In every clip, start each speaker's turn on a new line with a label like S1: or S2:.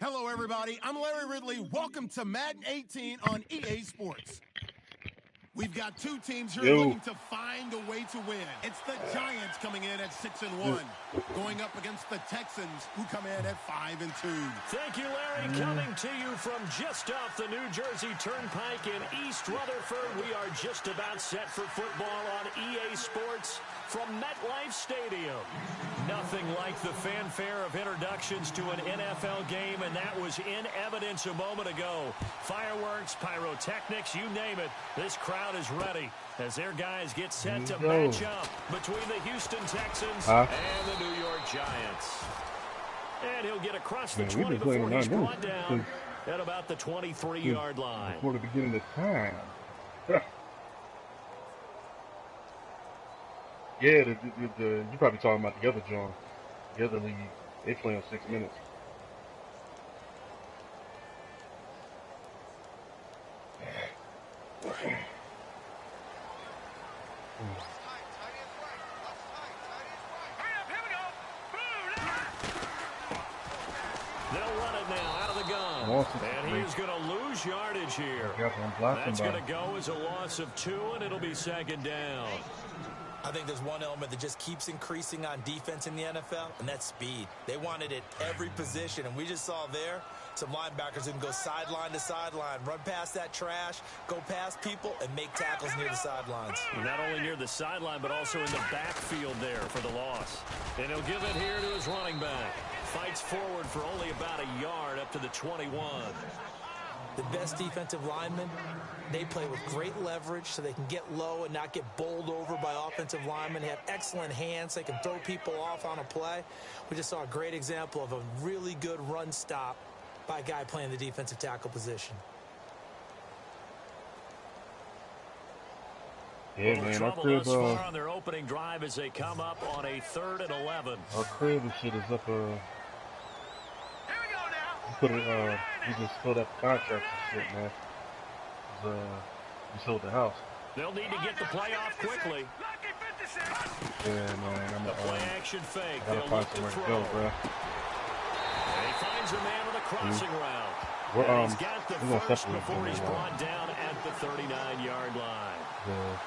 S1: Hello, everybody. I'm Larry Ridley. Welcome to Madden 18 on EA Sports. We've got two teams here looking to find a way to win. It's the Giants coming in at 6-1, going up against the Texans, who come in at 5-2.
S2: Thank you, Larry. Coming to you from just off the New Jersey Turnpike in East Rutherford, we are just about set for football on EA Sports from MetLife Stadium. Nothing like the fanfare of introductions to an NFL game, and that was in evidence a moment ago. Fireworks, pyrotechnics, you name it. This crowd is ready as their guys get set to match up between the Houston Texans and the New York Giants. And he'll get across the 20 before he's brought down at about the 23-yard line.
S3: Before the beginning of the time. Yeah, you're probably talking about the other John. The other league, they play on 6 minutes.
S2: They'll run it now out of the gun. And he's going to lose yardage here. That's going to go as a loss of 2, and it'll be second down.
S4: I think there's one element that just keeps increasing on defense in the NFL, and that's speed. They want it at every position, and we just saw there some linebackers who can go sideline to sideline, run past that trash, go past people, and make tackles near the sidelines.
S2: Not only near the sideline, but also in the backfield there for the loss. And he'll give it here to his running back. Fights forward for only about a yard up to the 21.
S4: The best defensive linemen, they play with great leverage so they can get low and not get bowled over by offensive linemen. They have excellent hands. They can throw people off on a play. We just saw a great example of a really good run stop by a guy playing the defensive tackle position.
S3: Yeah, man, our
S2: crib, thus far on their opening drive as they come up on a 3rd and 11.
S3: Our crib and shit is up, we just filled up the contract and shit, man. We sold the house.
S2: They'll need to get the play off quickly.
S3: Yeah, man, I'm
S2: the play action fake.
S3: Gotta find somewhere to go, bro.
S2: And he finds a man on the crossing route. He's got the first before he's brought down at the 39-yard line.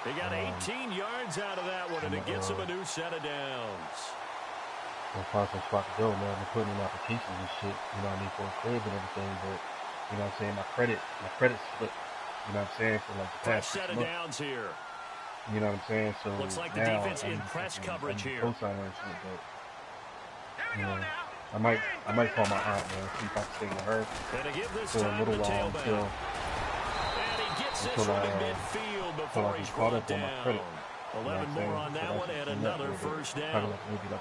S2: They got 18 yards out of that one, and it gets him a new set of downs.
S3: I'll find some spot to go, man. I'm putting in applications and shit, you know what I mean, for a crib and everything, but, you know what I'm saying, my credit split, you know what I'm saying, for like the past
S2: set of downs here.
S3: You know what I'm saying, so
S2: looks like the defense in press coverage here.
S3: Co-signer and shit, but, you know, I might call my aunt, man, see if I can stay with her for a little while until I get caught up on my credit.
S2: 11 more on that one and another first down.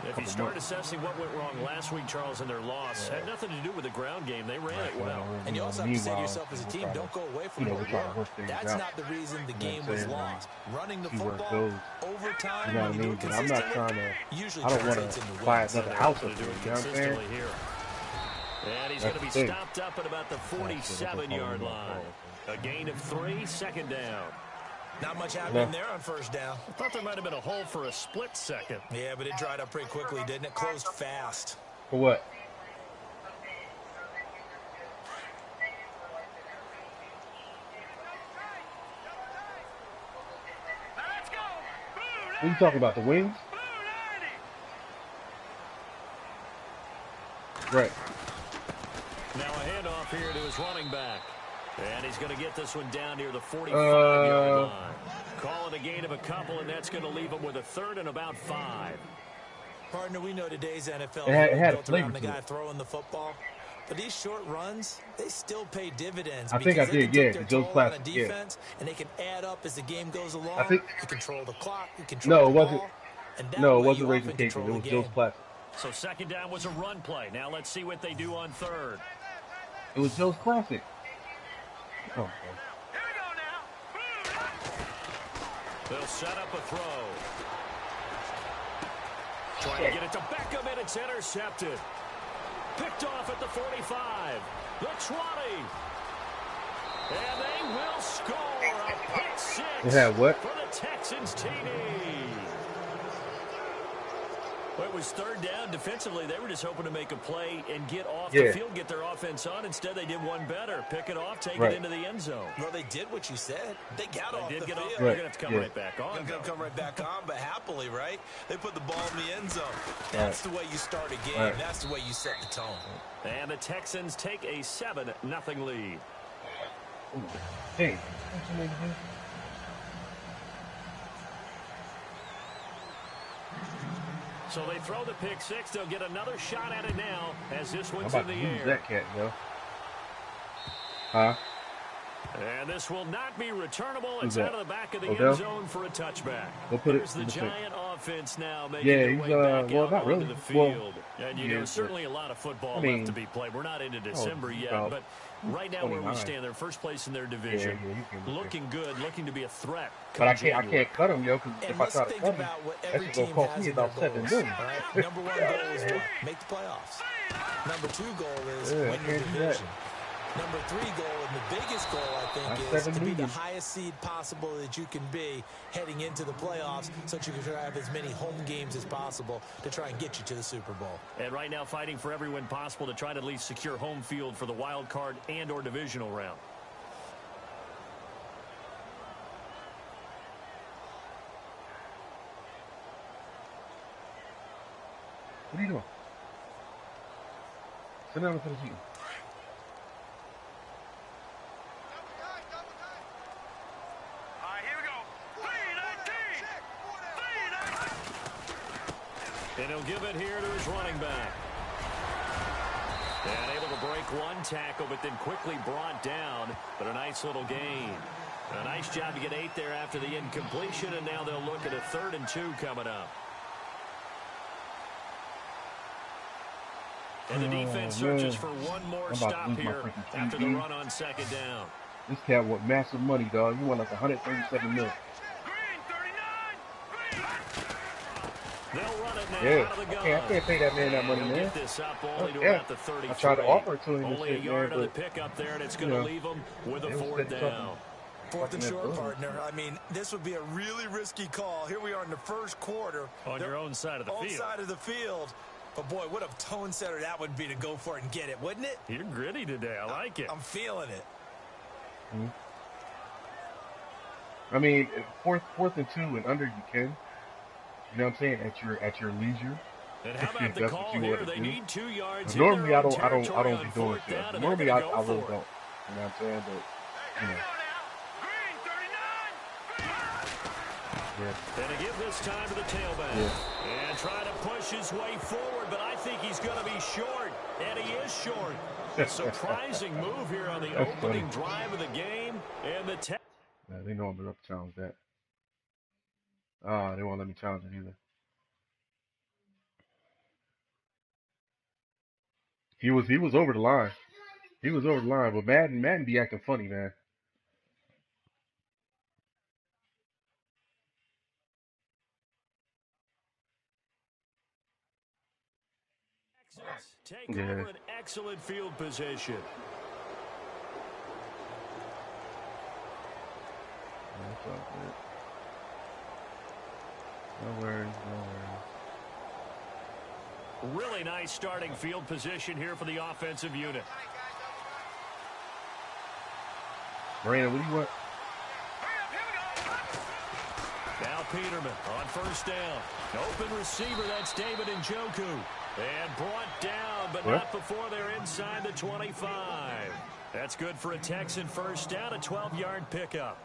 S2: If you start assessing what went wrong last week, Charles, in their loss, had nothing to do with the ground game. They ran it well.
S4: And you also have to say to yourself as a team, don't go away from what worked. That's not the reason the game was lost. Running the football, overtime,
S3: you know what I mean? But I'm not trying to, I don't want to buy another house up there, you know what I'm saying?
S2: And he's going to be stopped up at about the 47-yard line. A gain of 3, second down.
S4: Not much happening there on first down.
S2: I thought there might have been a hole for a split second.
S4: Yeah, but it dried up pretty quickly, didn't it? Closed fast.
S3: For what? What are you talking about, the wings? Right.
S2: Now a handoff here to his running back. And he's going to get this one down near the 45-yard line. Call it a gain of a couple, and that's going to leave him with a 3rd and about 5.
S4: Partner, we know today's NFL
S3: it had
S4: built around the guy throwing the football. But these short runs, they still pay dividends.
S3: I think I did, yeah. The Joe's Classic,
S4: defense, and they can add up as the game goes along.
S3: I think
S4: you control the clock, you control the ball.
S3: No, it wasn't Raising Cases. It was Joe's Classic.
S2: So second down was a run play. Now let's see what they do on 3rd.
S3: It was Joe's Classic. Oh, okay.
S2: Here we go now. They'll set up a throw. Trying to get it to Beckham, and it's intercepted. Picked off at the 45. The 20. And they will score a pick 6
S3: It had what?
S2: for the Texans TD. Well, it was third down. Defensively, they were just hoping to make a play and get off
S3: Yeah.
S2: the field, get their offense on. Instead, they did one better. Pick it off, take
S3: Right.
S2: it into the end zone.
S4: Well, they did what you said. They got off the field.
S2: They're
S3: Right.
S2: going to have to come
S3: Yeah.
S2: right back on.
S4: They're going to come right back on, but happily, right? They put the ball in the end zone. That's the way you start a game.
S3: Right.
S4: That's the way you set the tone.
S2: And the Texans take a 7-0 lead.
S3: Ooh. Hey, what's your name again?
S2: So they throw the pick six. They'll get another shot at it now as this
S3: I'm
S2: one's
S3: about
S2: in
S3: to
S2: the
S3: lose
S2: air.
S3: that cat, yo. Huh?
S2: And this will not be returnable.
S3: Who's
S2: It's out
S3: that?
S2: of the back of the
S3: Odell?
S2: end zone for a touchback.
S3: Go put it
S2: Here's the
S3: in the pick.
S2: Giant offense now making
S3: Yeah,
S2: their
S3: he's,
S2: way back
S3: well,
S2: out
S3: not
S2: onto
S3: really.
S2: the
S3: Well,
S2: field. And,
S3: yeah,
S2: you know,
S3: but-
S2: certainly a lot of football
S3: I mean,
S2: left to be played. We're not into December yet,
S3: about
S2: but right now where we
S3: 29.
S2: stand, they're first place in their division.
S3: Yeah, you can-
S2: Looking good, looking to be a threat.
S3: But I
S2: come
S3: can't
S2: January.
S3: cut him, yo, because
S4: And
S3: if I
S4: let's
S3: try to
S4: think
S3: cut him,
S4: about what
S3: that's
S4: every
S3: just gonna
S4: team
S3: cost
S4: has
S3: me
S4: in their
S3: about $7
S4: goals.
S3: million.
S4: All right? Number one goal is what? Make the playoffs. Number two goal is
S3: Yeah, I
S4: win your
S3: can't do that.
S4: division. Number three goal, and the biggest goal, I think,
S3: That's
S4: is to
S3: $7
S4: be the
S3: million.
S4: highest seed possible that you can be heading into the playoffs so that you can have as many home games as possible to try and get you to the Super Bowl.
S2: And right now fighting for every win possible to try to at least secure home field for the wild card and or divisional round.
S3: What are you doing? Sit down and finish eating.
S2: And he'll give it here to his running back. And able to break one tackle, but then quickly brought down. But a nice little gain. A nice job to get 8 there after the incompletion, and now they'll look at a 3rd and 2 coming up. And the defense searches for one more
S3: I'm about to
S2: stop
S3: lose my
S2: here
S3: freaking
S2: after the
S3: TV.
S2: run on 2nd down.
S3: This cat want massive money, dog. You want like 137 mil.
S2: They'll run it now
S3: Yeah,
S2: out of the gun.
S3: I can't pay that man that money,
S2: He'll
S3: man.
S2: get this up only to
S3: Yeah.
S2: about the 33.
S3: I tried to offer it to him and
S2: Only
S3: shit,
S2: a yard
S3: man,
S2: on the
S3: but,
S2: pickup there, and it's going to
S3: you know,
S2: leave him with a
S3: it was
S2: 4th
S3: good
S2: down.
S4: Fourth and
S3: Fucking
S4: short,
S3: absolutely.
S4: partner. I mean, this would be a really risky call. Here we are in the first quarter.
S2: On your own side of the field.
S4: Side of the field. But, boy, what a tone setter that would be to go for it and get it, wouldn't it?
S2: You're gritty today. I like it.
S4: I'm feeling it.
S3: Mm-hmm. I mean, fourth and 2 and under you can. You know what I'm saying? At your leisure.
S2: And how about the
S3: That's
S2: call
S3: what you
S2: here?
S3: want to
S2: They
S3: do.
S2: need 2 yards.
S3: Normally, I
S2: in their
S3: don't
S2: own
S3: be
S2: territory
S3: doing
S2: on
S3: shit.
S2: 4th down, and
S3: Normally,
S2: they're
S3: I
S2: gonna go
S3: really
S2: for
S3: don't.
S2: it.
S3: You know what I'm saying? But, you know. Yeah.
S2: And to give this time to the tailback.
S3: Yeah.
S2: And try to push his way forward, but I think he's going to be short. And he is short. Surprising move here on the
S3: That's
S2: opening
S3: funny.
S2: drive of the game. And the
S3: Yeah, they know I'm about to challenge that. They won't let me challenge it either. He was over the line. He was over the line, but Madden be acting funny, man.
S2: take
S3: Yeah.
S2: over an excellent field position.
S3: That's all good. No worries, no worries.
S2: Really nice starting field position here for the offensive unit.
S3: Brandon, what do you want?
S2: Now Peterman on 1st down. Open receiver, that's David Njoku. And brought down, but
S3: What?
S2: not before they're inside the 25. That's good for a Texan 1st down, a 12-yard pickup.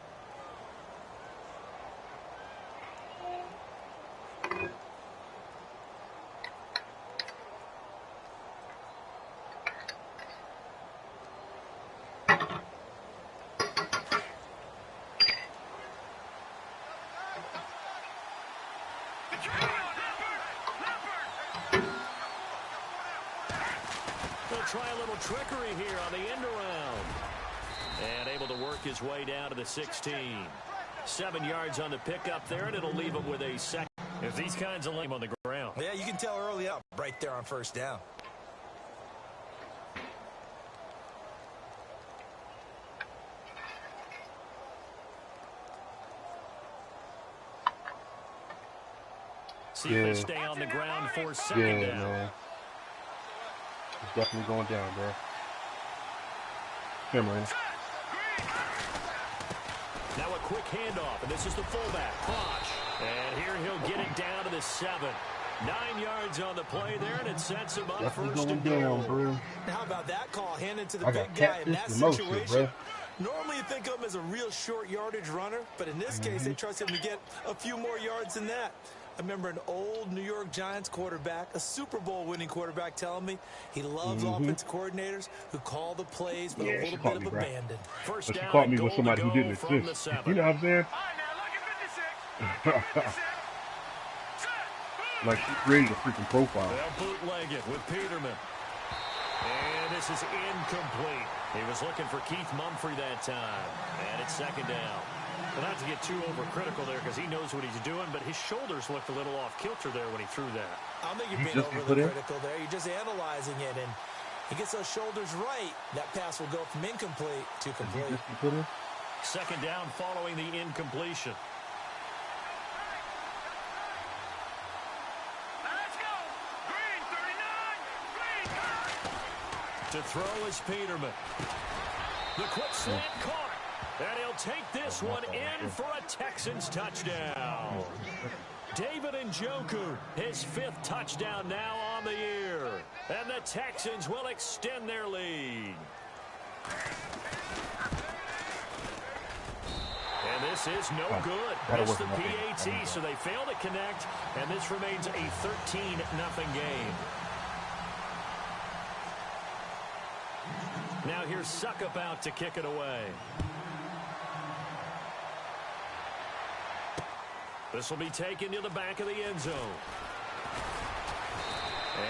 S2: They'll try a little trickery here on the end around. And able to work his way down to the 16. 7 yards on the pickup there, and it'll leave him with a second. If these kinds of lame on the ground.
S4: Yeah, you can tell early up right there on 1st down.
S2: See if they stay on the ground for second down.
S3: Man. He's definitely going down, bro. Cameron.
S2: Now a quick handoff, and this is the fullback, Bosch. And here he'll get it down to the 7. 9 yards on the play there, and it sets him up first and goal.
S3: Bro.
S4: How about that call handed to the big guy in that situation? Normally you think of him as a real short yardage runner, but in this case they trust him to get a few more yards than that. I remember an old New York Giants quarterback, a Super Bowl winning quarterback, telling me he loves offensive coordinators who call the plays with a little bit of abandon.
S3: First down, she caught me with somebody who didn't assist. You know what I'm saying? Like she created a freaking profile.
S2: They'll bootleg it with Peterman. And this is incomplete. He was looking for Keith Mumphrey that time. And it's second down. Well, not to get too overcritical there because he knows what he's doing, but his shoulders looked a little off kilter there when he threw that.
S4: I don't think you're being overly critical there. You're just analyzing it, and he gets those shoulders right. That pass will go from incomplete to complete.
S2: Second down following the incompletion.
S5: Let's go. Green, 39. Green.
S2: To throw is Peterman. The quick slant caught. And he'll take this one in for a Texans touchdown. David Njoku, his 5th touchdown now on the year. And the Texans will extend their lead. And this is no good. Missed the PAT, so they fail to connect. And this remains a 13-0 game. Now here's Suckup out to kick it away. This will be taken to the back of the end zone.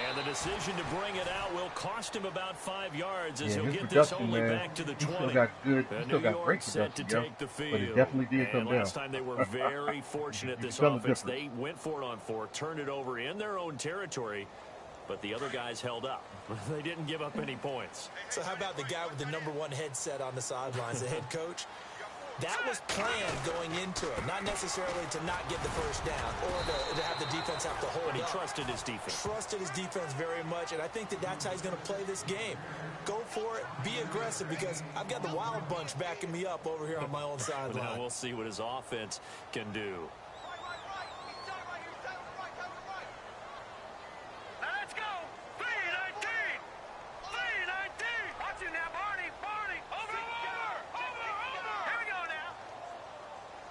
S2: And the decision to bring it out will cost him about 5 yards as he'll get this only back to the 20.
S3: Still got good,
S2: New York set to take the field.
S3: But it definitely did come down.
S2: Last time they were very fortunate this offense. They went for it on 4, turned it over in their own territory, but the other guys held up. They didn't give up any points.
S4: So how about the guy with the #1 headset on the sidelines, the head coach? That was planned going into it, not necessarily to not get the first down or to have the defense have to hold
S2: But he
S4: up.
S2: trusted his defense.
S4: Trusted his defense very much, and I think that's how he's going to play this game. Go for it, be aggressive, because I've got the wild bunch backing me up over here on my own sideline.
S2: Now we'll see what his offense can do.
S5: Let's go. 319. 319. Watch it now, Barney. Barney. Over. Here we go now.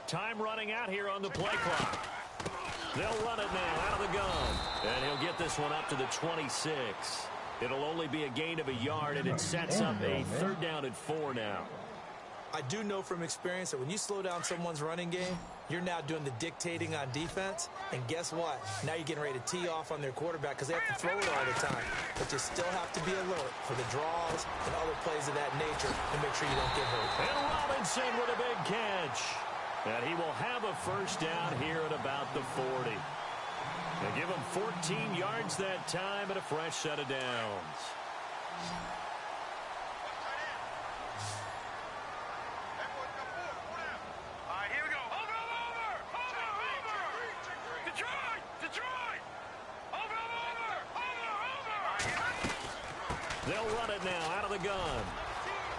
S2: Time running out here on the play clock. They'll run it now out of the gun. And he'll get this one up to the 26. It'll only be a gain of a yard, and it sets up a 3rd down and 4 now.
S4: I do know from experience that when you slow down someone's running game, you're now doing the dictating on defense. And guess what? Now you're getting ready to tee off on their quarterback because they have to throw it all the time. But you still have to be alert for the draws and other plays of that nature to make sure you don't get hurt.
S2: And Robinson with a big catch. And he will have a first down here at about the 40. They give him 14 yards that time and a fresh set of downs.
S5: All right, here we go. Over. Detroit. Over.
S2: They'll run it now out of the gun.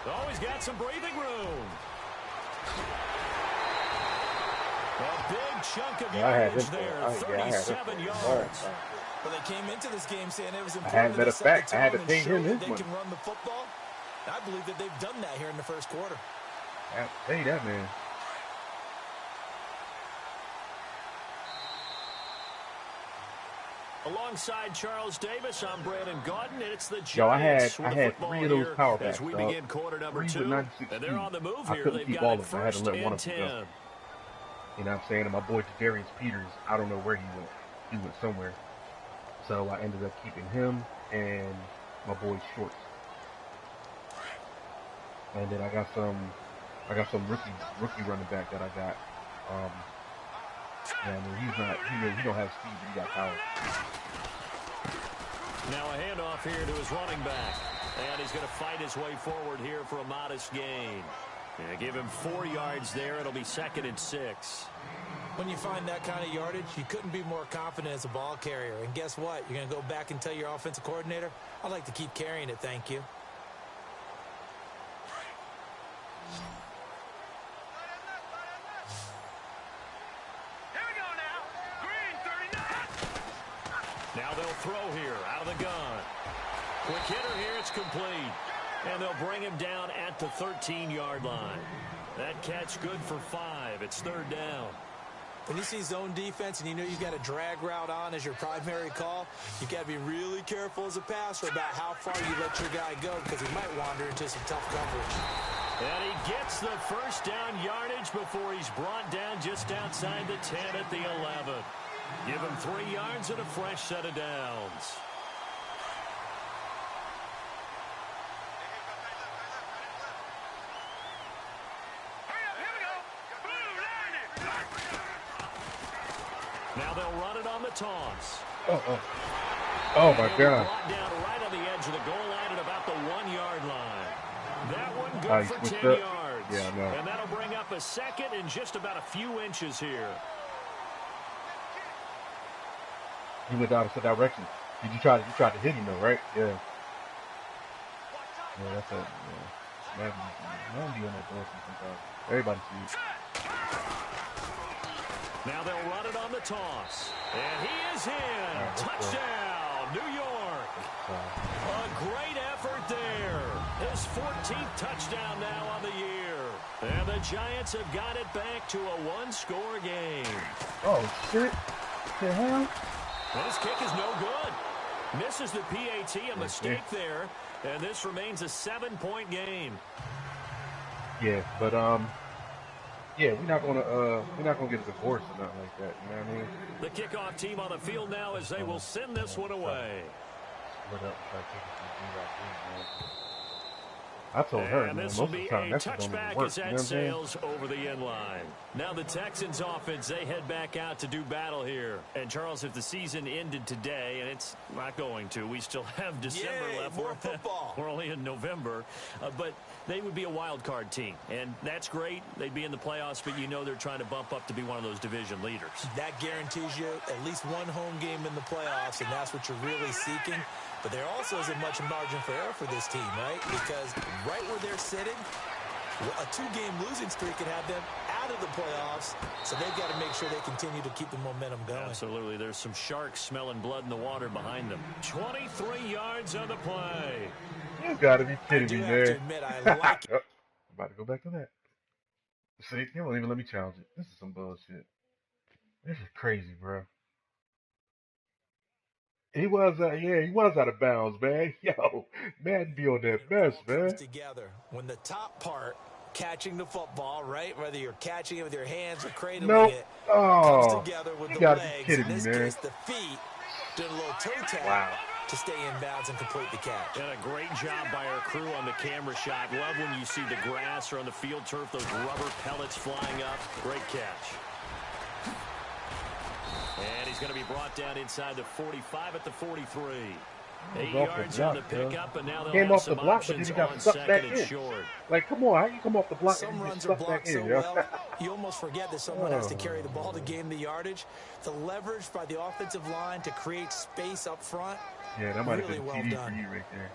S2: Oh, he's got some breathing room. A big chunk of yardage there, 37 yards.
S4: Well, they came into this game saying it was
S3: I
S4: important
S3: had,
S4: to set the
S3: I had
S4: tone
S3: to
S4: and
S3: pay
S4: show
S3: him
S4: that
S3: his
S4: they
S3: money.
S4: can run the football. I believe that they've done that here in the first quarter.
S3: Hey, that man.
S2: Alongside Charles Davis, I'm Brandon Gaudin, and it's the Giants.
S3: Yo, I had
S2: football
S3: 3 of those
S2: here
S3: power
S2: as
S3: backs,
S2: we
S3: dog.
S2: begin quarter number
S3: 3
S2: 2.
S3: with 96
S2: And they're on the move
S3: I
S2: here.
S3: couldn't
S2: They've
S3: keep
S2: got
S3: all
S2: it
S3: of them. I had to
S2: first
S3: let one
S2: and
S3: of them
S2: 10.
S3: go. You know what I'm saying? And my boy Darius Peters, I don't know where he went. He went somewhere. So I ended up keeping him and my boy Shorts. And then I got some rookie running back that I got. And he don't have speed, but he got power.
S2: Now a handoff here to his running back. And he's going to fight his way forward here for a modest gain. And give him 4 yards there. It'll be 2nd and 6.
S4: When you find that kind of yardage, you couldn't be more confident as a ball carrier. And guess what? You're going to go back and tell your offensive coordinator, I'd like to keep carrying it, thank you.
S5: Here we go now. Green 39.
S2: Now they'll throw here out of the gun. Quick hitter here, it's complete. And they'll bring him down at the 13-yard line. That catch good for 5. It's third down.
S4: When you see zone defense and you know you've got a drag route on as your primary call, you've got to be really careful as a passer about how far you let your guy go because he might wander into some tough coverage.
S2: And he gets the first down yardage before he's brought down just outside the 10 at the 11. Give him 3 yards and a fresh set of downs. Now they'll run it on the toss.
S3: Oh my God.
S2: Brought down right on the edge of the goal line at about the 1-yard line. That one good for 10 yards.
S3: Yeah, I know.
S2: And that'll bring up a second in just about a few inches here.
S3: He went the opposite direction. You tried to hit him though, right? Yeah. Yeah, that's it. Yeah. Man be on that door sometimes. Everybody sees it.
S2: Now they'll run it on the toss. And he is in. Touchdown, New York. A great effort there. His 14th touchdown now on the year. And the Giants have got it back to a 1-score game.
S3: Oh, shit. The hell?
S2: And his kick is no good. Misses the PAT, a mistake there. And this remains a 7-point game.
S3: Yeah, but yeah, we're not gonna get a divorce or nothing like that. You know what I mean?
S2: The kickoff team on the field now as they will send this one away.
S3: I told her,
S2: and
S3: man,
S2: this
S3: most
S2: will
S3: of
S2: be
S3: the time,
S2: a
S3: that shit don't even
S2: touchback
S3: work.
S2: as
S3: You know
S2: that
S3: what I'm saying?
S2: sails over the end line. Now the Texans offense, they head back out to do battle here. And Charles, if the season ended today, and it's not going to, we still have December left.
S4: More football.
S2: We're only in November, but they would be a wild card team, and that's great. They'd be in the playoffs, but you know they're trying to bump up to be one of those division leaders.
S4: That guarantees you at least one home game in the playoffs, and that's what you're really seeking. But there also isn't much margin for error for this team, right? Because right where they're sitting, a 2-game losing streak could have them out of the playoffs, so they've got to make sure they continue to keep the momentum going.
S2: Absolutely. There's some sharks smelling blood in the water behind them. 23 yards on the play.
S3: You gotta be kidding me, man.
S4: I do have to admit, I like it.
S3: I'm about to go back to that. See, they won't even let me challenge it. This is some bullshit. This is crazy, bro. He was out of bounds, man. Yo, man, be on that mess, man.
S4: Together when the top part, catching the football, right? Whether you're catching it with your hands or cradling it, comes together with the legs. In this case, the feet did a little toe tap to stay in bounds and complete the catch.
S2: And a great job by our crew on the camera shot. Love when you see the grass or on the field turf, those rubber pellets flying up. Great catch. And he's going to be brought down inside the 45 at the 43. 8 yards on the pickup, and now they'll have some options on second and short.
S3: Like, come on, how you come off the block?
S4: Some runs are blocked so well, you almost forget that someone has to carry the ball to gain the yardage. The leverage by the offensive line to create space up front.
S3: Yeah, that might
S4: really
S3: have been
S4: well
S3: TD
S4: done.
S3: for you right there.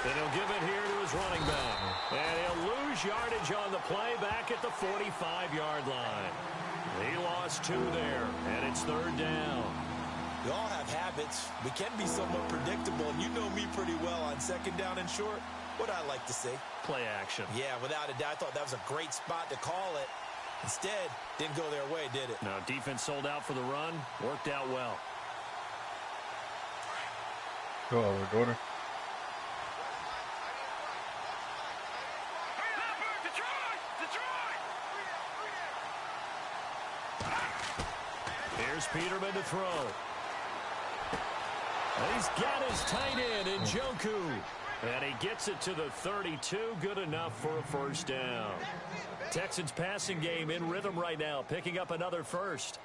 S2: And he'll give it here to his running back. And he'll lose yardage on the play back at the 45-yard line. He lost 2 there, and it's third down.
S4: We all have habits. We can be somewhat predictable, and you know me pretty well on second down and short. What I like to see.
S2: Play action.
S4: Yeah, without a doubt, I thought that was a great spot to call it. Instead, didn't go their way, did it?
S2: No, defense sold out for the run. Worked out well.
S3: Go over, daughter.
S2: Here's Peterman to throw. He's got his tight end in Njoku. And he gets it to the 32. Good enough for a first down. Texans passing game in rhythm right now, picking up another first.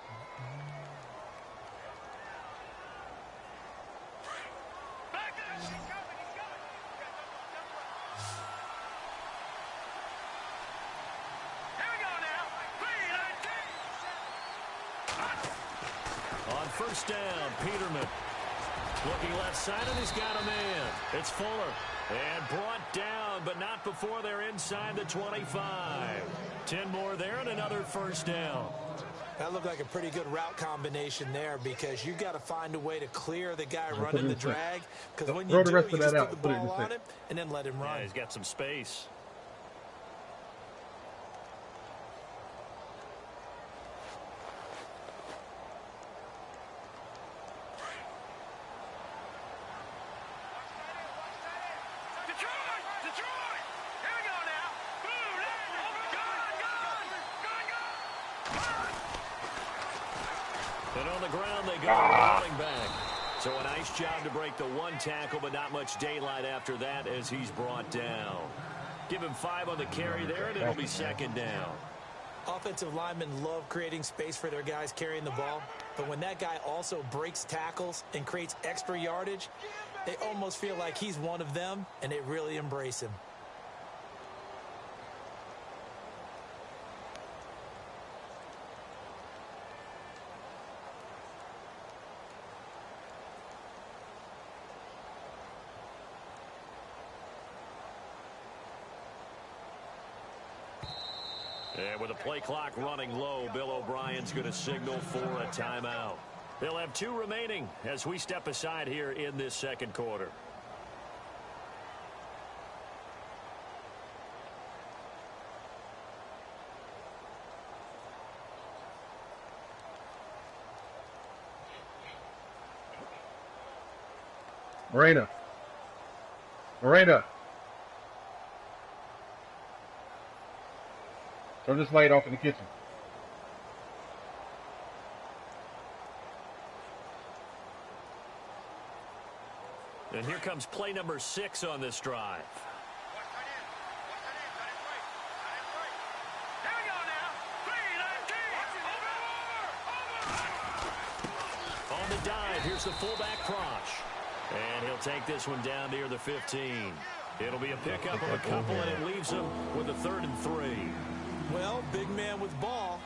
S2: On first down, Peterman. Looking left side, and he's got a man. It's Fuller. And brought down, but not before they're inside the 25. 10 more there and another first down.
S4: That looked like a pretty good route combination there because you've got to find a way to clear the guy running the drag. Because when you do, you just put the ball on him and then let him run.
S2: Yeah, he's got some space. And on the ground they go, running back. So a nice job to break the one tackle, but not much daylight after that as he's brought down. Give him 5 on the carry there, and it'll be second down.
S4: Offensive linemen love creating space for their guys carrying the ball, but when that guy also breaks tackles and creates extra yardage, they almost feel like he's one of them, and they really embrace him.
S2: And with the play clock running low, Bill O'Brien's going to signal for a timeout. They'll have 2 remaining as we step aside here in this second quarter.
S3: Morena. Turn this light off in the kitchen.
S2: And here comes play number 6 on this drive. On the dive, here's the fullback Crouch. And he'll take this one down near the 15. It'll be a pickup of a couple, and it leaves him with a 3rd and 3.
S4: Well, big man with ball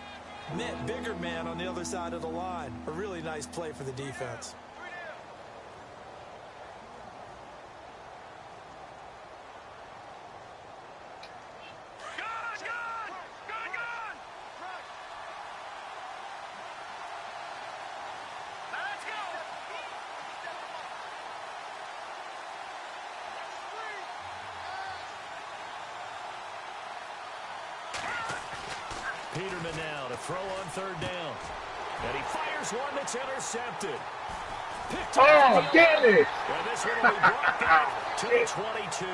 S4: met bigger man on the other side of the line. A really nice play for the defense.
S2: Peterman now to throw on 3rd down. And he fires one that's intercepted.
S3: Oh, damn it!
S2: And this one will be brought back to the 22.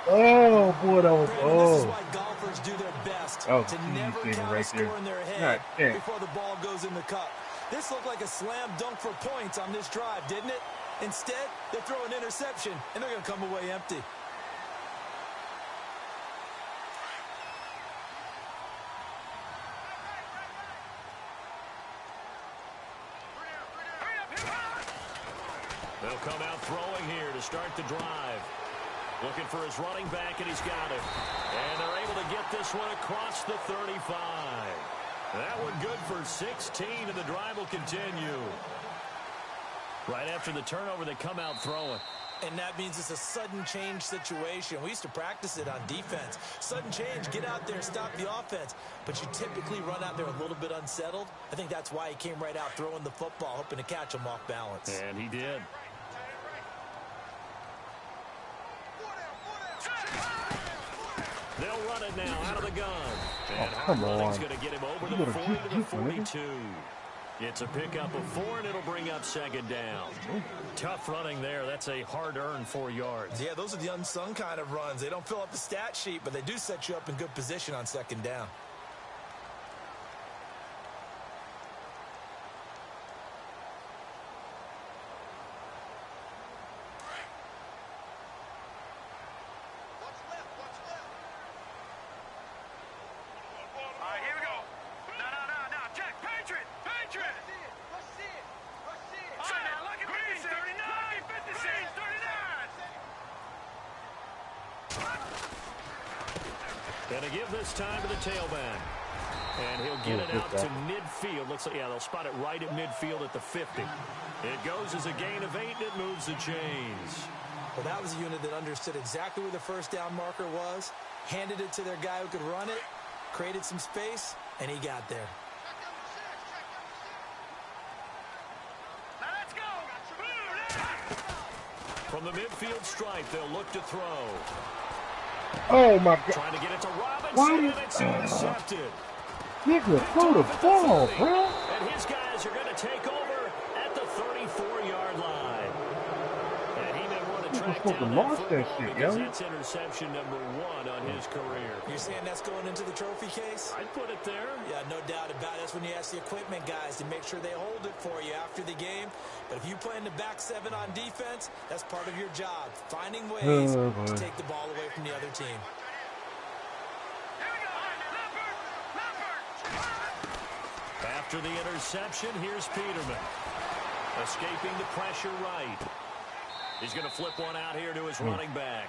S3: Oh, boy, that was...
S4: This is why golfers do their best to never count
S3: right
S4: a score in their head before the ball goes in the cup. This looked like a slam dunk for points on this drive, didn't it? Instead, they throw an interception, and they're going to come away empty.
S2: They'll come out throwing here to start the drive. Looking for his running back, and he's got it. And they're able to get this one across the 35. That one good for 16, and the drive will continue. Right after the turnover, they come out throwing.
S4: And that means it's a sudden change situation. We used to practice it on defense. Sudden change, get out there, stop the offense. But you typically run out there a little bit unsettled. I think that's why he came right out throwing the football, hoping to catch him off balance.
S2: And he did. They'll run it now out of the gun. And
S3: come
S2: running's
S3: on.
S2: going to get him over the 40 to the 42. It's a pickup of 4, and it'll bring up 2nd down. Tough running there. That's a hard-earned 4 yards.
S4: Yeah, those are the unsung kind of runs. They don't fill up the stat sheet, but they do set you up in good position on 2nd down.
S2: And a give this time to the tailback. And he'll get it out to midfield. Looks like, yeah, they'll spot it right at midfield at the 50. It goes as a gain of 8, and it moves the chains.
S4: Well, that was a unit that understood exactly where the first down marker was, handed it to their guy who could run it, created some space, and he got there.
S5: Now let's go.
S2: From the midfield stripe, they'll look to throw.
S3: Oh, my God.
S2: Trying to get it to Robinson, and it's intercepted.
S3: Nigga, throw the ball, bro.
S2: And his guys are going to take over at the 34-yard line. And he may want to track down that football because that's interception number 1 on his career.
S4: You're saying that's going into the trophy case?
S2: I'd put it there.
S4: Yeah, no doubt about it. That's when you ask the equipment guys to make sure they hold it for you after the game. But if you play in the back 7 on defense, that's part of your job, finding ways to take the ball away from the other team.
S2: After the interception, here's Peterman. Escaping the pressure right. He's going to flip one out here to his running back.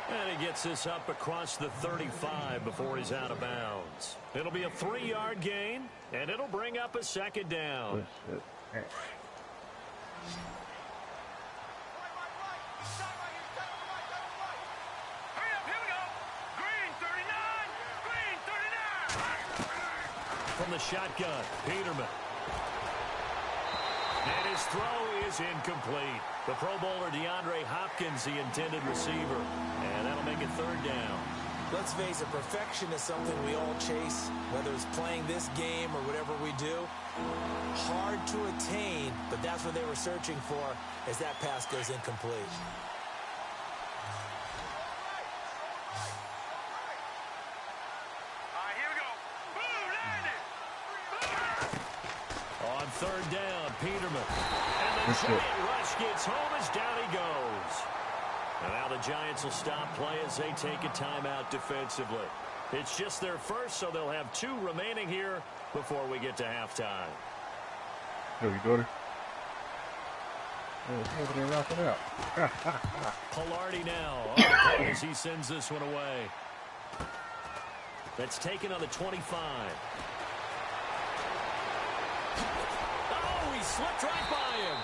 S2: And he gets this up across the 35 before he's out of bounds. It'll be a 3-yard gain, and it'll bring up a second down. From the shotgun, Peterman. And his throw is incomplete. The Pro Bowler DeAndre Hopkins, the intended receiver. And that'll make it 3rd down.
S4: Let's face it, perfection is something we all chase, whether it's playing this game or whatever we do. Hard to attain, but that's what they were searching for as that pass goes incomplete.
S2: On 3rd down, Peterman. And the Giant rush gets home as down he goes. And now the Giants will stop play as they take a timeout defensively. It's just their first, so they'll have 2 remaining here before we get to halftime.
S3: Here we go. They're rocking out.
S2: Pilardi now on the play as he sends this one away. That's taken on the 25. Oh, he slipped right by him.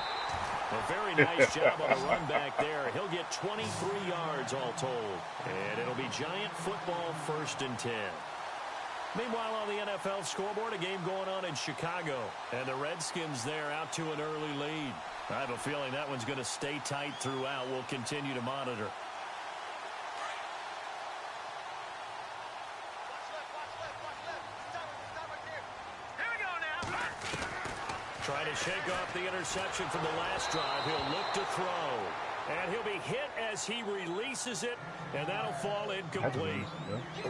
S2: A very nice job on the run back there. He'll get 23 yards all told. And it'll be Giant football 1st and 10. Meanwhile, on the NFL scoreboard, a game going on in Chicago. And the Redskins there out to an early lead. I have a feeling that one's going to stay tight throughout. We'll continue to monitor. Trying to shake off the interception from the last drive. He'll look to throw. And he'll be hit as he releases it, and that'll fall incomplete.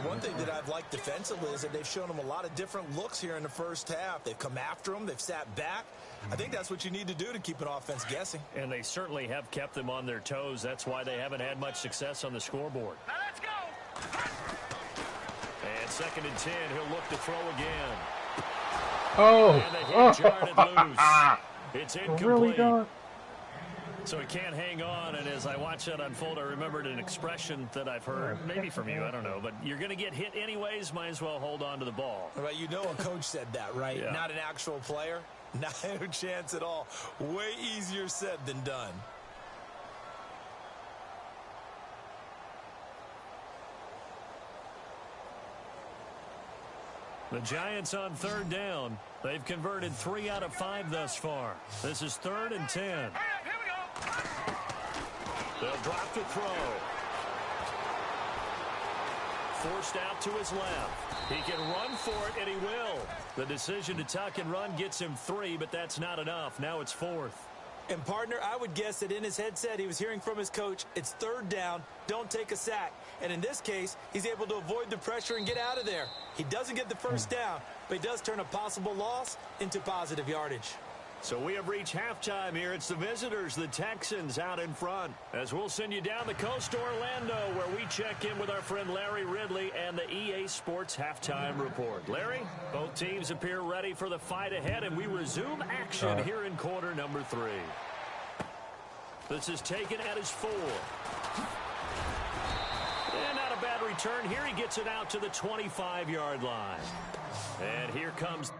S4: One thing that I've liked defensively is that they've shown him a lot of different looks here in the first half. They've come after him. They've sat back. I think that's what you need to do to keep an offense guessing.
S2: And they certainly have kept them on their toes. That's why they haven't had much success on the scoreboard.
S5: Now let's go.
S2: And 2nd and 10, he'll look to throw again.
S3: Oh.
S2: And the hit jarred it loose. It's incomplete.
S3: Really, dog?
S2: So he can't hang on, and as I watch that unfold, I remembered an expression that I've heard, maybe from you, I don't know, but you're going to get hit anyways, might as well hold on to the ball.
S4: Right, you know a coach said that, right?
S2: Yeah. Not
S4: an actual player. Not a chance at all. Way easier said than done.
S2: The Giants on 3rd down. They've converted 3 out of 5 thus far. This is 3rd and 10.
S5: Here we go.
S2: They'll drop to throw. Forced out to his left. He can run for it, and he will. The decision to tuck and run gets him 3, but that's not enough. Now it's 4th.
S4: And, partner, I would guess that in his headset he was hearing from his coach, it's 3rd down, don't take a sack. And in this case, he's able to avoid the pressure and get out of there. He doesn't get the first down, but he does turn a possible loss into positive yardage.
S2: So we have reached halftime here. It's the visitors, the Texans, out in front. As we'll send you down the coast to Orlando, where we check in with our friend Larry Ridley and the EA Sports Halftime Report. Larry, both teams appear ready for the fight ahead, and we resume action here in quarter number 3. This is taken at his 4. And not a bad return here. He gets it out to the 25-yard line. And here comes...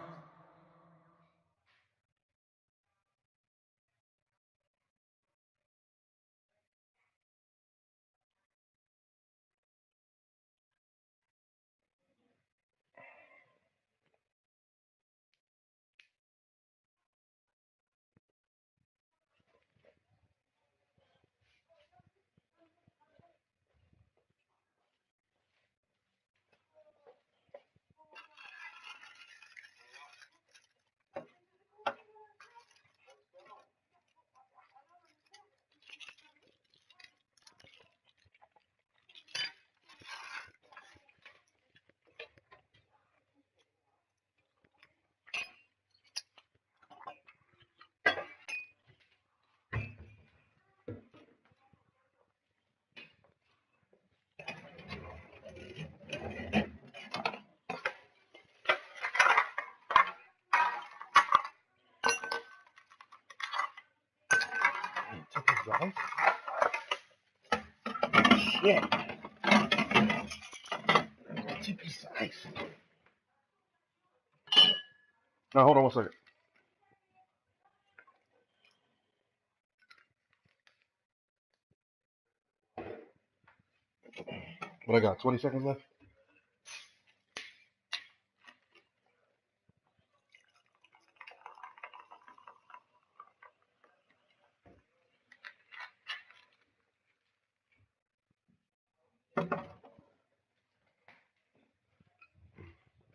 S3: Shit. 2 pieces of ice. Now, hold on 1 second. What I got? 20 seconds left?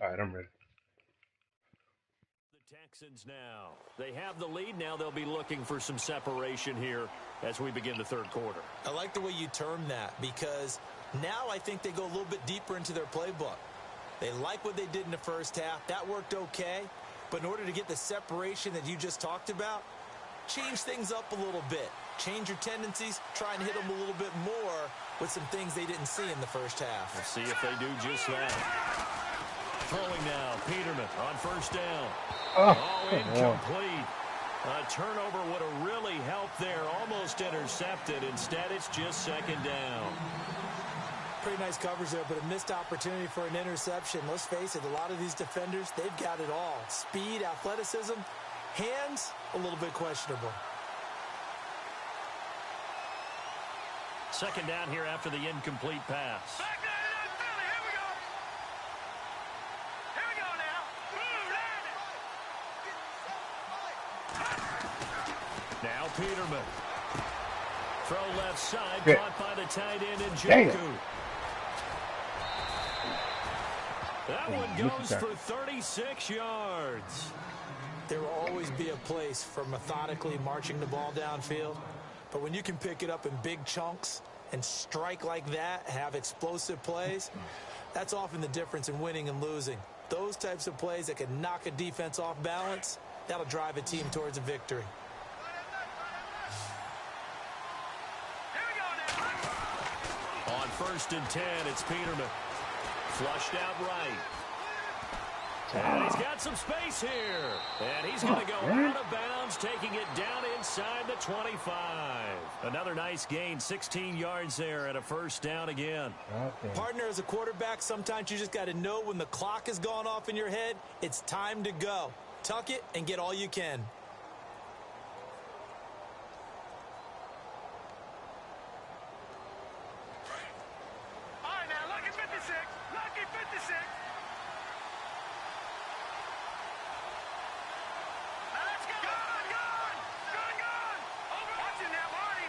S3: All right, I'm ready.
S2: The Texans now. They have the lead. Now they'll be looking for some separation here as we begin the third quarter.
S4: I like the way you term that because now I think they go a little bit deeper into their playbook. They like what they did in the first half. That worked okay. But in order to get the separation that you just talked about, change things up a little bit. Change your tendencies. Try and hit them a little bit more with some things they didn't see in the first half.
S2: Let's see if they do just that. Throwing now, Peterman on first down. Oh, incomplete. A turnover would have really helped there. Almost intercepted. Instead, it's just second down.
S4: Pretty nice coverage there, but a missed opportunity for an interception. Let's face it, a lot of these defenders, they've got it all. Speed, athleticism, hands, a little bit questionable.
S2: Second down here after the incomplete pass.
S5: Back there, Philly. Here we go. Here we go now. Move,
S2: Now Peterman. Throw left side,
S3: Yeah.
S2: caught by the tight end in
S3: Damn.
S2: Joku. That one goes for 36 yards.
S4: There will always be a place for methodically marching the ball downfield, but when you can pick it up in big chunks and strike like that, have explosive plays, that's often the difference in winning and losing. Those types of plays that can knock a defense off balance, that'll drive a team towards a victory.
S5: here we go now.
S2: On 1st and 10, it's Peterman. Flushed out right. And he's got some space here. And he's going to go out of bounds, taking it down inside the 25. Another nice gain, 16 yards there, and a first down again.
S3: Okay.
S4: Partner, as a quarterback, sometimes you just got to know when the clock has gone off in your head, it's time to go. Tuck it and get all you can.
S5: All right, now, lucky 56. Lucky 56. Now, let's go. Gone. Over. Watch it now, Barney.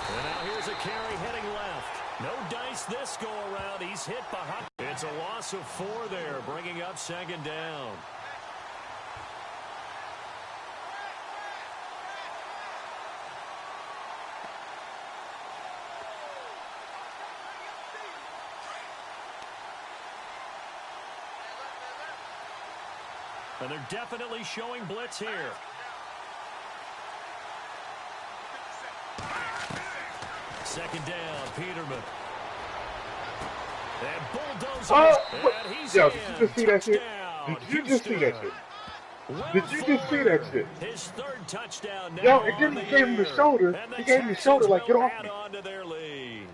S2: And now here's a carry heading left. No dice this go around. He's hit behind. It's a loss of 4 there, bringing up second down. And they're definitely showing blitz here. Second down, Peterman. And bulldozer. And he's
S3: Yo,
S2: in.
S3: did you just see that shit?
S2: Touchdown,
S3: Did you just see that
S2: Houston.
S3: shit?
S2: Well
S3: Did you just see that shit?
S2: His 3rd touchdown now
S3: Yo, and then
S2: on
S3: he
S2: the
S3: gave him the
S2: year.
S3: shoulder.
S2: And the
S3: He gave him the shoulder
S2: Texans
S3: like, get
S2: will
S3: off
S2: add
S3: me.
S2: on to their lead.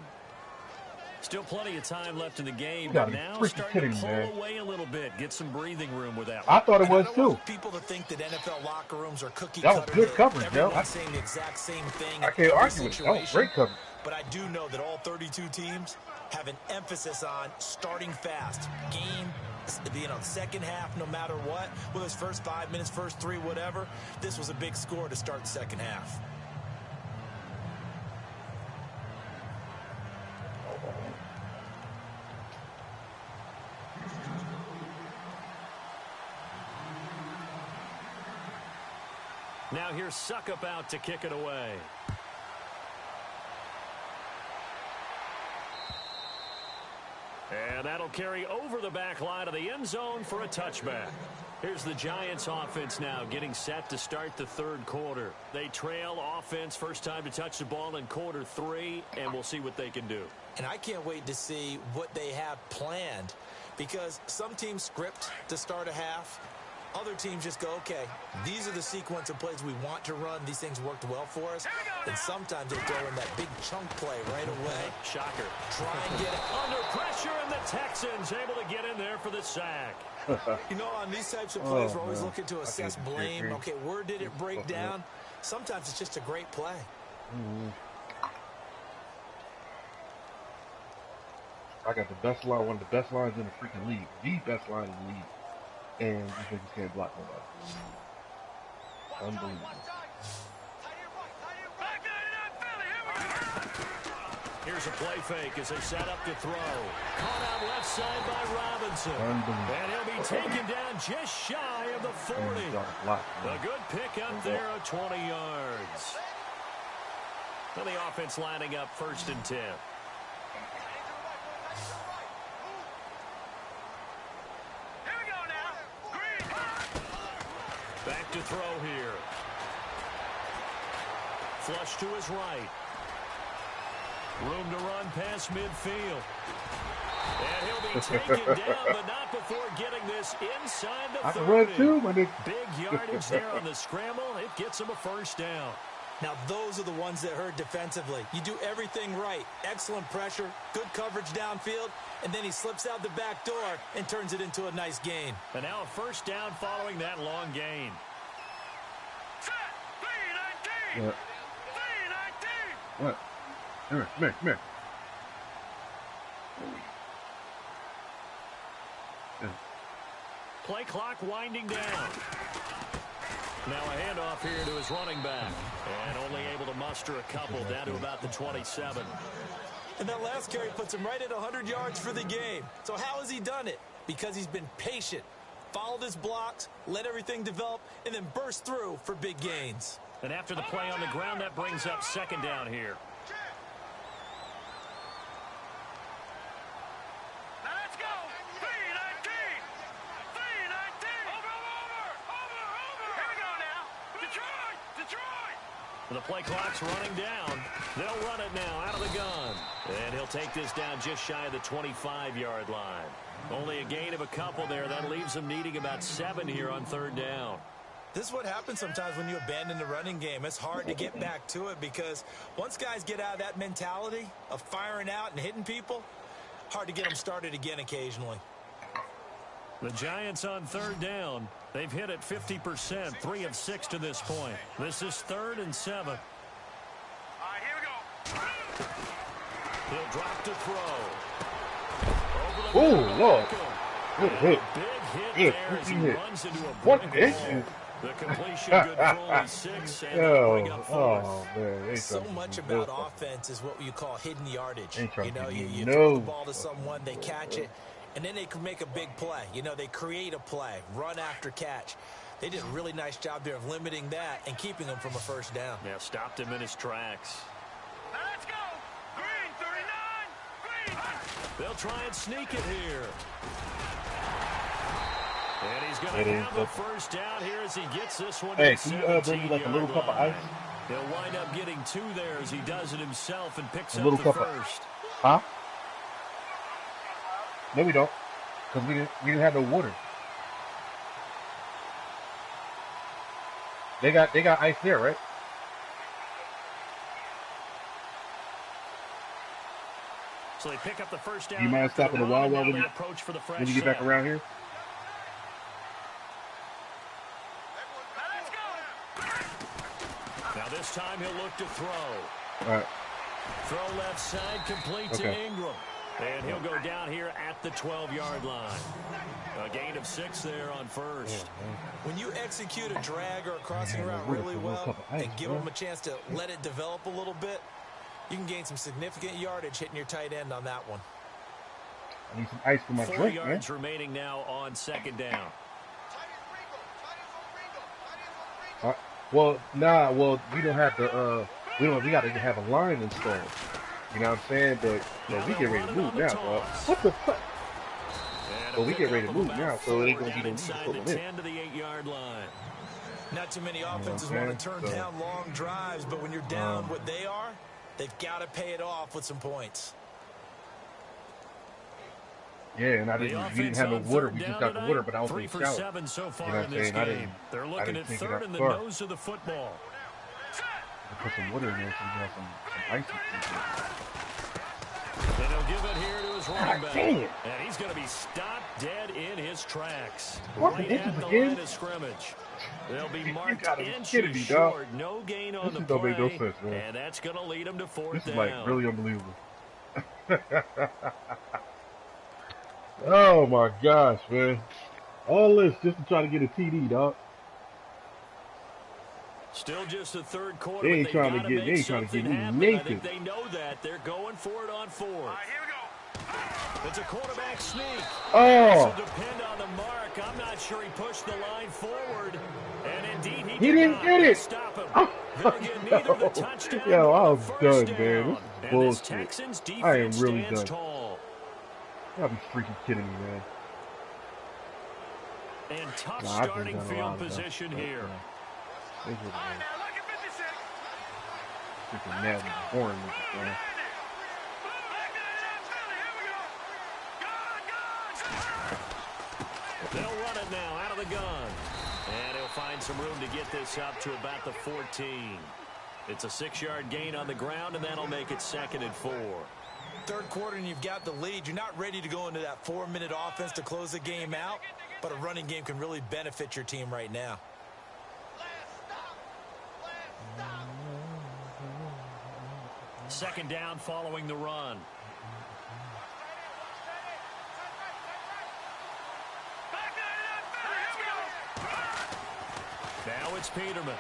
S2: Still plenty of time left in the game,
S3: You
S2: but
S3: gotta be
S2: now
S3: freaking
S2: starting
S3: kidding
S2: to
S3: me,
S2: pull
S3: man.
S2: away a little bit, get some breathing room with that
S3: I
S2: one.
S3: thought it
S4: And I
S3: was
S4: don't
S3: too.
S4: want people to think that NFL locker rooms are cookie
S3: That was
S4: cutter.
S3: good
S4: That
S3: coverage, yo.
S4: everyone's saying the exact same thing
S3: I
S4: in
S3: can't
S4: every
S3: argue with it. That was
S4: situation.
S3: great coverage.
S4: But I do know that all 32 teams have an emphasis on starting fast. Game, second half, no matter what. Whether it's first 5 minutes, first 3, whatever. This was a big score to start the second half.
S2: Now here's Suckup out to kick it away. And that'll carry over the back line of the end zone for a touchback. Here's the Giants offense now getting set to start the third quarter. They trail offense first time to touch the ball in quarter 3, and we'll see what they can do.
S4: And I can't wait to see what they have planned, because some teams script to start a half. Other teams just go, okay, these are the sequence of plays we want to run. These things worked well for us. And sometimes they throw in that big chunk play right away.
S2: Shocker.
S4: Try and get it.
S2: Under pressure, and the Texans able to get in there for the sack.
S4: You know, on these types of plays, we're always looking to assess blame. Okay, where did it break down? Sometimes it's just a great play.
S3: I got the best line, one of the best lines in the freaking league. The best line in the league. And you think you can't block nobody. Unbelievable.
S2: Here's a play fake as they set up to throw. Caught out left side by Robinson. And he'll be taken down just shy of the 40. A good pickup there of 20 yards. And the offense lining up 1st and 10. Back to throw here. Flush to his right. Room to run past midfield. And he'll be taken down, but not before getting this inside the 30.
S3: I can run too, my nigga.
S2: Big yardage there on the scramble. It gets him a first down.
S4: Now, those are the ones that hurt defensively. You do everything right. Excellent pressure, good coverage downfield, and then he slips out the back door and turns it into a nice gain.
S2: And now a first down following that long gain.
S3: What? What? Come here.
S2: Play clock winding down. Now a handoff here to his running back. And only able to muster a couple down to about the 27.
S4: And that last carry puts him right at 100 yards for the game. So how has he done it? Because he's been patient, followed his blocks, let everything develop, and then burst through for big gains.
S2: And after the play on the ground, that brings up 2nd down here. The play clock's running down. They'll run it now out of the gun. And he'll take this down just shy of the 25-yard line. Only a gain of a couple there. That leaves them needing about 7 here on 3rd down.
S4: This is what happens sometimes when you abandon the running game. It's hard to get back to it because once guys get out of that mentality of firing out and hitting people, hard to get them started again occasionally.
S2: The Giants on 3rd down. They've hit it 50%, 3 of 6 to this point. This is 3rd and 7.
S5: All right, here we go.
S2: He'll drop to throw.
S3: Oh, Lord. Good hit.
S2: Big hit there as he runs into a
S3: What
S2: brick
S3: inches?
S2: wall. The completion good for only 6, and they'll bring up 4th.
S3: Oh, man.
S4: So much about offense is what you call hidden yardage.
S3: You
S4: know, you
S3: no.
S4: throw the ball to someone, they catch it, and then they can make a big play. You know, they create a play, run after catch. They did a really nice job there of limiting that and keeping him from a first down.
S2: Yeah, stopped him in his tracks.
S5: Now let's go. Green, 39. Green.
S2: They'll try and sneak it here. And he's going to have a first down here as he gets this one.
S3: Hey, can you bring me like a little cup of ice?
S2: He'll wind up getting 2 there as he does it himself and picks up
S3: little
S2: the
S3: cup
S2: first.
S3: Huh? No, we don't. Because we didn't have no water. They got ice there, right?
S2: So they pick up the first down.
S3: Do you mind stopping the Wawa when you get back around here?
S2: Now this time he'll look to throw.
S3: All right.
S2: Throw left side, complete to Ingram. And he'll go down here at the 12-yard line. A gain of 6 there on first.
S4: When you execute a drag or a crossing route really well and give them a chance to let it develop a little bit, you can gain some significant yardage hitting your tight end on that one.
S3: I need some ice for my
S2: 4 yards remaining now on second down.
S3: Well, we don't have the we got to have a line installed. You know what I'm saying? But we get ready to move now, bro. What the fuck? Well, we get ready to move now, so it ain't gonna be no need to put one in.
S2: 10 to the 8-yard line.
S4: Not too many offenses want to turn down long drives, but when you're down what they are, they've got to pay it off with some points.
S3: Yeah, and we didn't have no water. We just got the water, but I was in the shower.
S2: 3 for 7 so far
S3: you know
S2: in this game. They're looking at third in the nose of the football.
S3: Put some water in there so we can have some ice.
S2: And he'll give it here to his running back.
S3: Dang it.
S2: And he's going to be stopped dead in his tracks.
S3: What,
S2: right
S3: the
S2: at the
S3: again?
S2: line of scrimmage. They'll be marked inches
S3: me,
S2: short. No gain on the
S3: don't
S2: play.
S3: make no sense, man.
S2: And that's going to lead him to fourth
S3: This is
S2: down.
S3: like really unbelievable. Oh my gosh, man. All this just to try to get a TD, dog.
S2: Still just the third quarter.
S3: They ain't trying to get me naked.
S2: I think they know that. They're going for it on fourth.
S5: All right, here we go.
S2: It's a quarterback sneak.
S3: Oh!
S2: This will depend on the mark. I'm not sure he pushed the line forward. And indeed,
S3: He didn't get it.
S2: Stop him.
S3: Oh,
S2: They'll get neither the touchdown
S3: yo,
S2: nor
S3: I'm
S2: the first
S3: done,
S2: down.
S3: man. This is
S2: And
S3: bullshit.
S2: this Texans defense
S3: I am really
S2: stands
S3: done.
S2: tall.
S3: Y'all be freaking kidding me, man.
S2: And tough
S3: Nah, I've been
S2: starting
S3: done a
S2: field
S3: lot of
S2: position
S3: that.
S2: here.
S5: All right, now look at 56.
S3: Freaking mad and boring, man.
S5: Back to the Philly. Here we go.
S2: They'll run it now out of the gun. And he'll find some room to get this up to about the 14. It's a 6-yard gain on the ground, and that'll make it 2nd and 4.
S4: Third quarter and you've got the lead. You're not ready to go into that 4-minute offense to close the game out, but a running game can really benefit your team right now.
S2: Second down following the run. Now it's Peterman.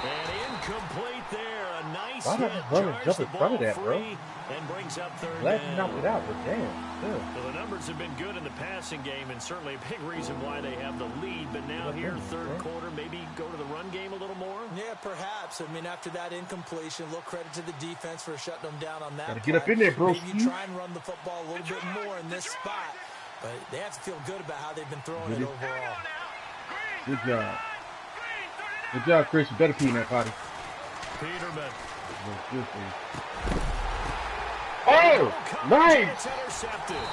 S2: And incomplete there. A nice hit. Jars the ball free and brings up third
S3: Glad
S2: down.
S3: you knocked it out, but damn.
S2: Well, the numbers have been good in the passing game, and certainly a big reason why they have the lead. But now here, third quarter, maybe go to the run game a little more?
S4: Yeah, perhaps. I mean, after that incompletion, a little credit to the defense for shutting them down on that.
S3: Gotta get up in there, bro.
S4: Maybe try and run the football a little bit more in this spot. But they have to feel good about how they've been throwing it overall.
S3: Good job. Good job, Chris. You better pee in that potty.
S2: Peterman.
S3: Oh! Nice!
S2: Intercepted.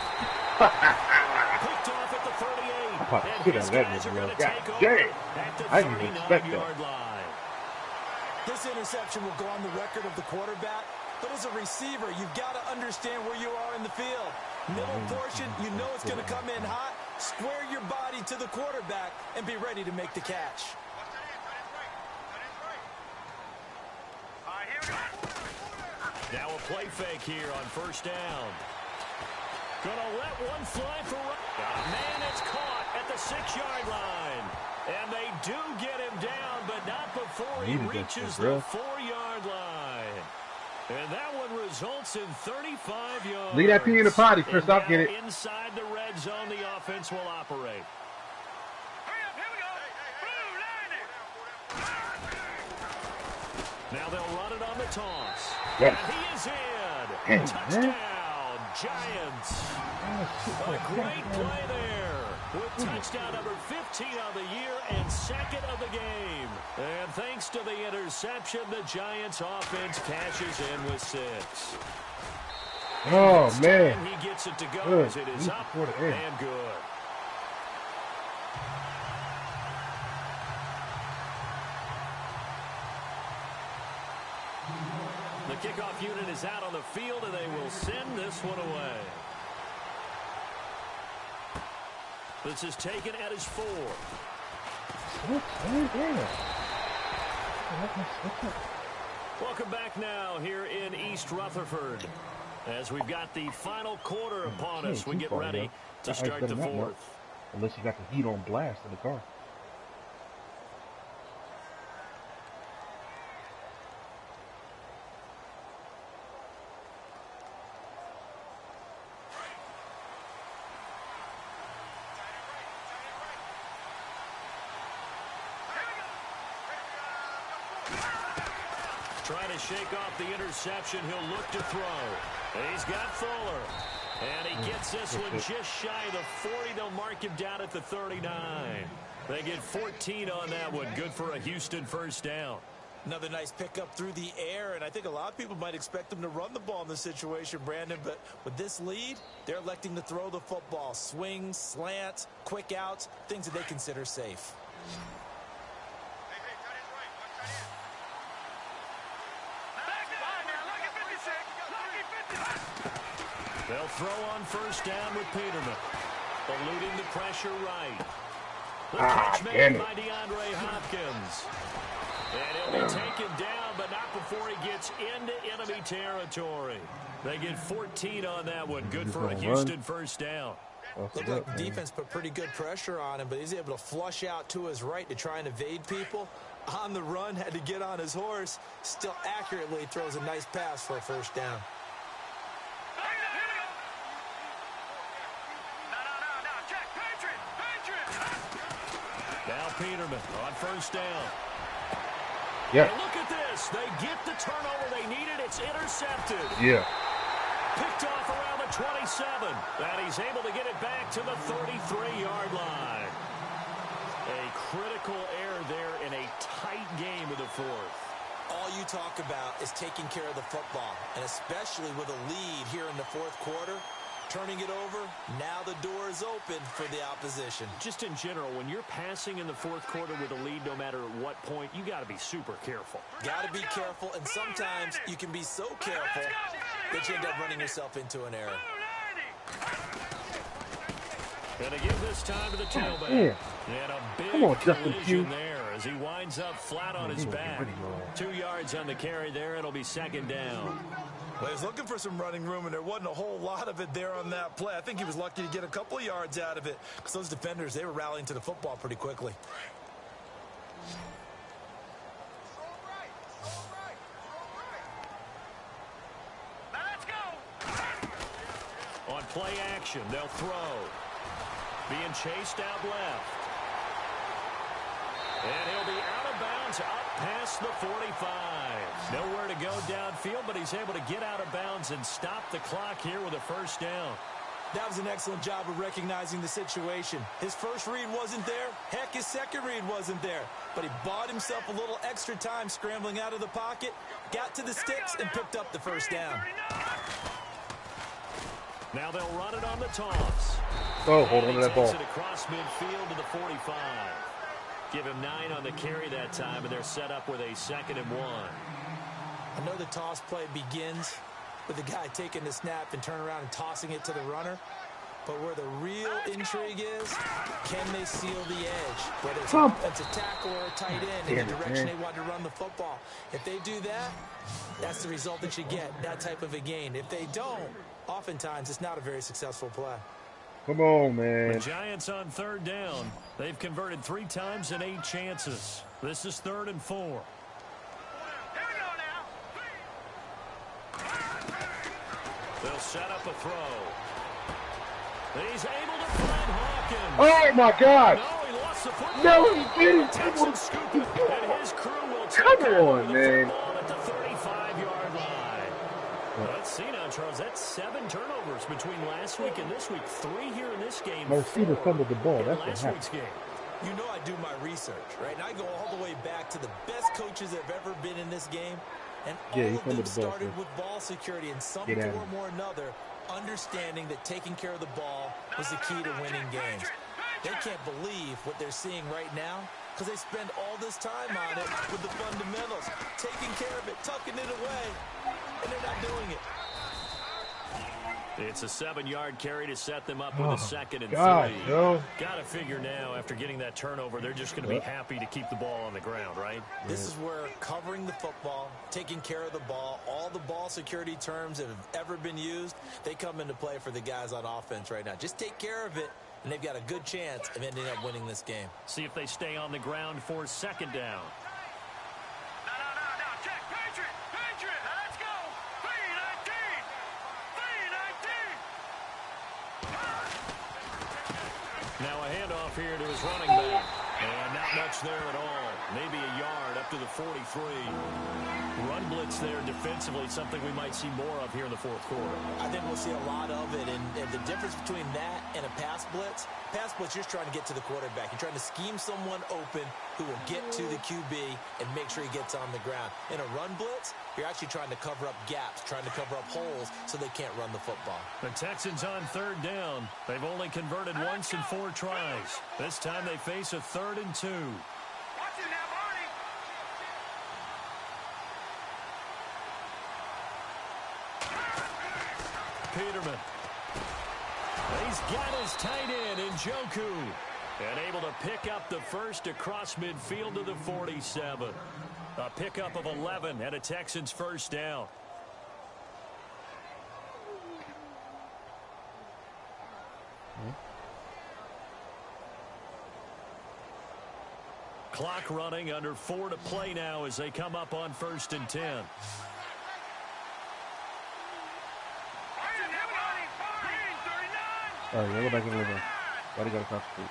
S2: Picked off at the 38.
S3: Get out of that nigga, man. God damn. I didn't even expect that.
S4: This interception will go on the record of the quarterback, but as a receiver, you've got to understand where you are in the field. Middle portion, you know it's going to come in hot. Square your body to the quarterback and be ready to make the catch.
S2: Now a play fake here on first down. Gonna let one fly for a man that's caught at the 6-yard line. And they do get him down, but not before he reaches the 4-yard line. And that one results in 35 yards.
S3: Leave that pee in the potty, Chris. I'll get it.
S2: Inside the red zone, the offense will operate.
S5: Hurry up, here we go.
S2: Now they'll run it on the toss.
S3: Yes.
S2: And he is in.
S3: Hey,
S2: Touchdown, Giants. A great play there with touchdown number 15 on the year and 2nd of the game. And thanks to the interception, the Giants offense cashes in with 6.
S3: Oh, man.
S2: He gets it to go
S3: Good.
S2: as it is up and good. The kickoff unit is out on the field, and they will send this one away. This is taken at his 4. Welcome back now here in East Rutherford. As we've got the final quarter upon us, we get ready to start the 4th.
S3: Unless you got the heat on blast in the car.
S2: Trying to shake off the interception. He'll look to throw. He's got Fuller. And he gets this one just shy of the 40. They'll mark him down at the 39. They get 14 on that one. Good for a Houston first down.
S4: Another nice pickup through the air, and I think a lot of people might expect them to run the ball in this situation, Brandon, but with this lead, they're electing to throw the football. Swings, slants, quick outs, things that they consider safe.
S2: They'll throw on first down with Peterman. Eluding the pressure right. The catch made by DeAndre Hopkins. And he'll be taken down, but not before he gets into enemy territory. They get 14 on that one. Good for a Houston first down.
S4: Looked like the defense put pretty good pressure on him, but he's able to flush out to his right to try and evade people. On the run, had to get on his horse. Still accurately throws a nice pass for a first down.
S2: Now Peterman on first down.
S3: Yeah.
S2: And look at this. They get the turnover they needed. It's intercepted.
S3: Yeah.
S2: Picked off around the 27. And he's able to get it back to the 33-yard line. A critical error there in a tight game of the 4th.
S4: All you talk about is taking care of the football, and especially with a lead here in the 4th quarter. Turning it over, now the door is open for the opposition.
S2: Just in general, when you're passing in the 4th quarter with a lead, no matter at what point, you got to be super careful.
S4: Got to be careful, and sometimes you can be so careful that you end up running yourself into an error.
S2: Gonna give this time to the tailback. And a big collision there as he winds up flat on his back. 2 yards on the carry there. It'll be second down.
S4: Well, he was looking for some running room, and there wasn't a whole lot of it there on that play. I think he was lucky to get a couple of yards out of it because those defenders, they were rallying to the football pretty quickly.
S5: Let's go.
S2: On play action, they'll throw. Being chased out left. And he'll be out of bounds up past the 45. Nowhere to go downfield, but he's able to get out of bounds and stop the clock here with a first down.
S4: That was an excellent job of recognizing the situation. His first read wasn't there. Heck, his second read wasn't there. But he bought himself a little extra time scrambling out of the pocket, got to the sticks, and picked up the first down.
S2: Now they'll run it on the toss.
S3: Oh, hold on to that ball.
S2: Takes it across midfield to the 45. Give him 9 on the carry that time, and they're set up with a 2nd and 1.
S4: I know the toss play begins with the guy taking the snap and turning around and tossing it to the runner. But where the real intrigue is, can they seal the edge? Whether it's an offensive tackle or a tight end in the direction they want to run the football. If they do that, that's the result that you get, that type of a gain. If they don't, oftentimes it's not a very successful play.
S3: Come on, man.
S2: The Giants on 3rd down. They've converted 3 times in 8 chances. This is 3rd and 4.
S5: Here we go now.
S2: They'll set up a throw. He's able to find Hawkins.
S3: Oh, my God.
S2: No, he lost the football.
S3: No, he didn't.
S2: Texans scoop it, and his crew will take
S3: Come on, man.
S2: at the 35-yard line. Let's see now, Charles. That's 7 turnovers between last week and this week. 3 here in this game.
S3: Marcelo fumbled the ball. That's what
S2: last
S3: happened.
S2: week's game.
S4: You know I do my research, right? And I go all the way back to the best coaches that have ever been in this game. And all of them started with ball security in some form or another, understanding that taking care of the ball was the key to winning games. They can't believe what they're seeing right now because they spend all this time on it with the fundamentals, taking care of it, tucking it away, and they're not doing it.
S2: It's a 7-yard carry to set them up with a 2nd and 3. Got to figure now, after getting that turnover, they're just going to be happy to keep the ball on the ground, right?
S4: This is where covering the football, taking care of the ball, all the ball security terms that have ever been used, they come into play for the guys on offense right now. Just take care of it, and they've got a good chance of ending up winning this game.
S2: See if they stay on the ground for 2nd down.
S5: Check, Patriot, let's go. 3-19.
S2: Now a handoff here to his running back. And not much there at all. Maybe a yard up to the 43. Run blitz there defensively, something we might see more of here in the 4th quarter.
S4: I think we'll see a lot of it. And the difference between that and a pass blitz, you're just trying to get to the quarterback. You're trying to scheme someone open who will get to the QB and make sure he gets on the ground. In a run blitz, you're actually trying to cover up gaps, trying to cover up holes so they can't run the football.
S2: The Texans on 3rd down. They've only converted once in 4 tries. This time they face a 3rd and 2.
S5: Watch it now, Barney.
S2: Peterman. He's got his tight end in Njoku. And able to pick up the first across midfield to the 47. A pickup of 11 and a Texans 1st down. Clock running, under 4 to play now as they come up on 1st and 10.
S3: All right, we'll go back in the living room. Why do you got to concentrate?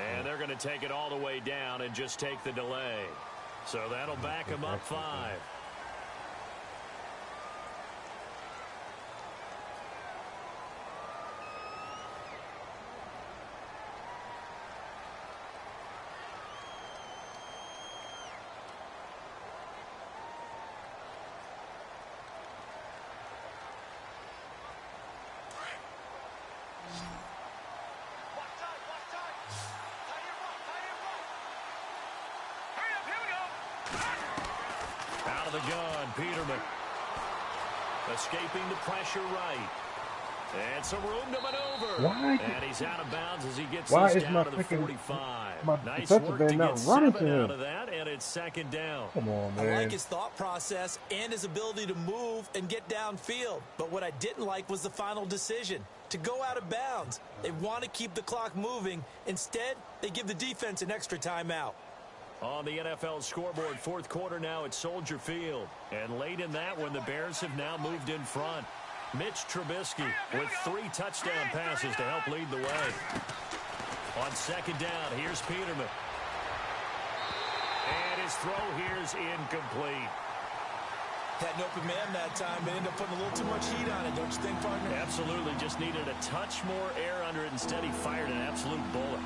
S2: And they're going to take it all the way down and just take the delay. So that'll back them up 5. Out of the gun, Peterman. Escaping the pressure right. And some room to maneuver. And he's out of bounds as he gets this down to the 45. Nice work to get 7 out of that, and it's 2nd down.
S3: Come on, man.
S4: I like his thought process and his ability to move and get downfield. But what I didn't like was the final decision, to go out of bounds. They want to keep the clock moving. Instead, they give the defense an extra timeout.
S2: On the NFL scoreboard, 4th quarter now at Soldier Field. And late in that one, the Bears have now moved in front. Mitch Trubisky with 3 touchdown passes to help lead the way. On 2nd down, here's Peterman. And his throw here's incomplete.
S4: Had an open man that time, but ended up putting a little too much heat on it, don't you think, partner?
S2: Absolutely, just needed a touch more air under it. Instead, he fired an absolute bullet.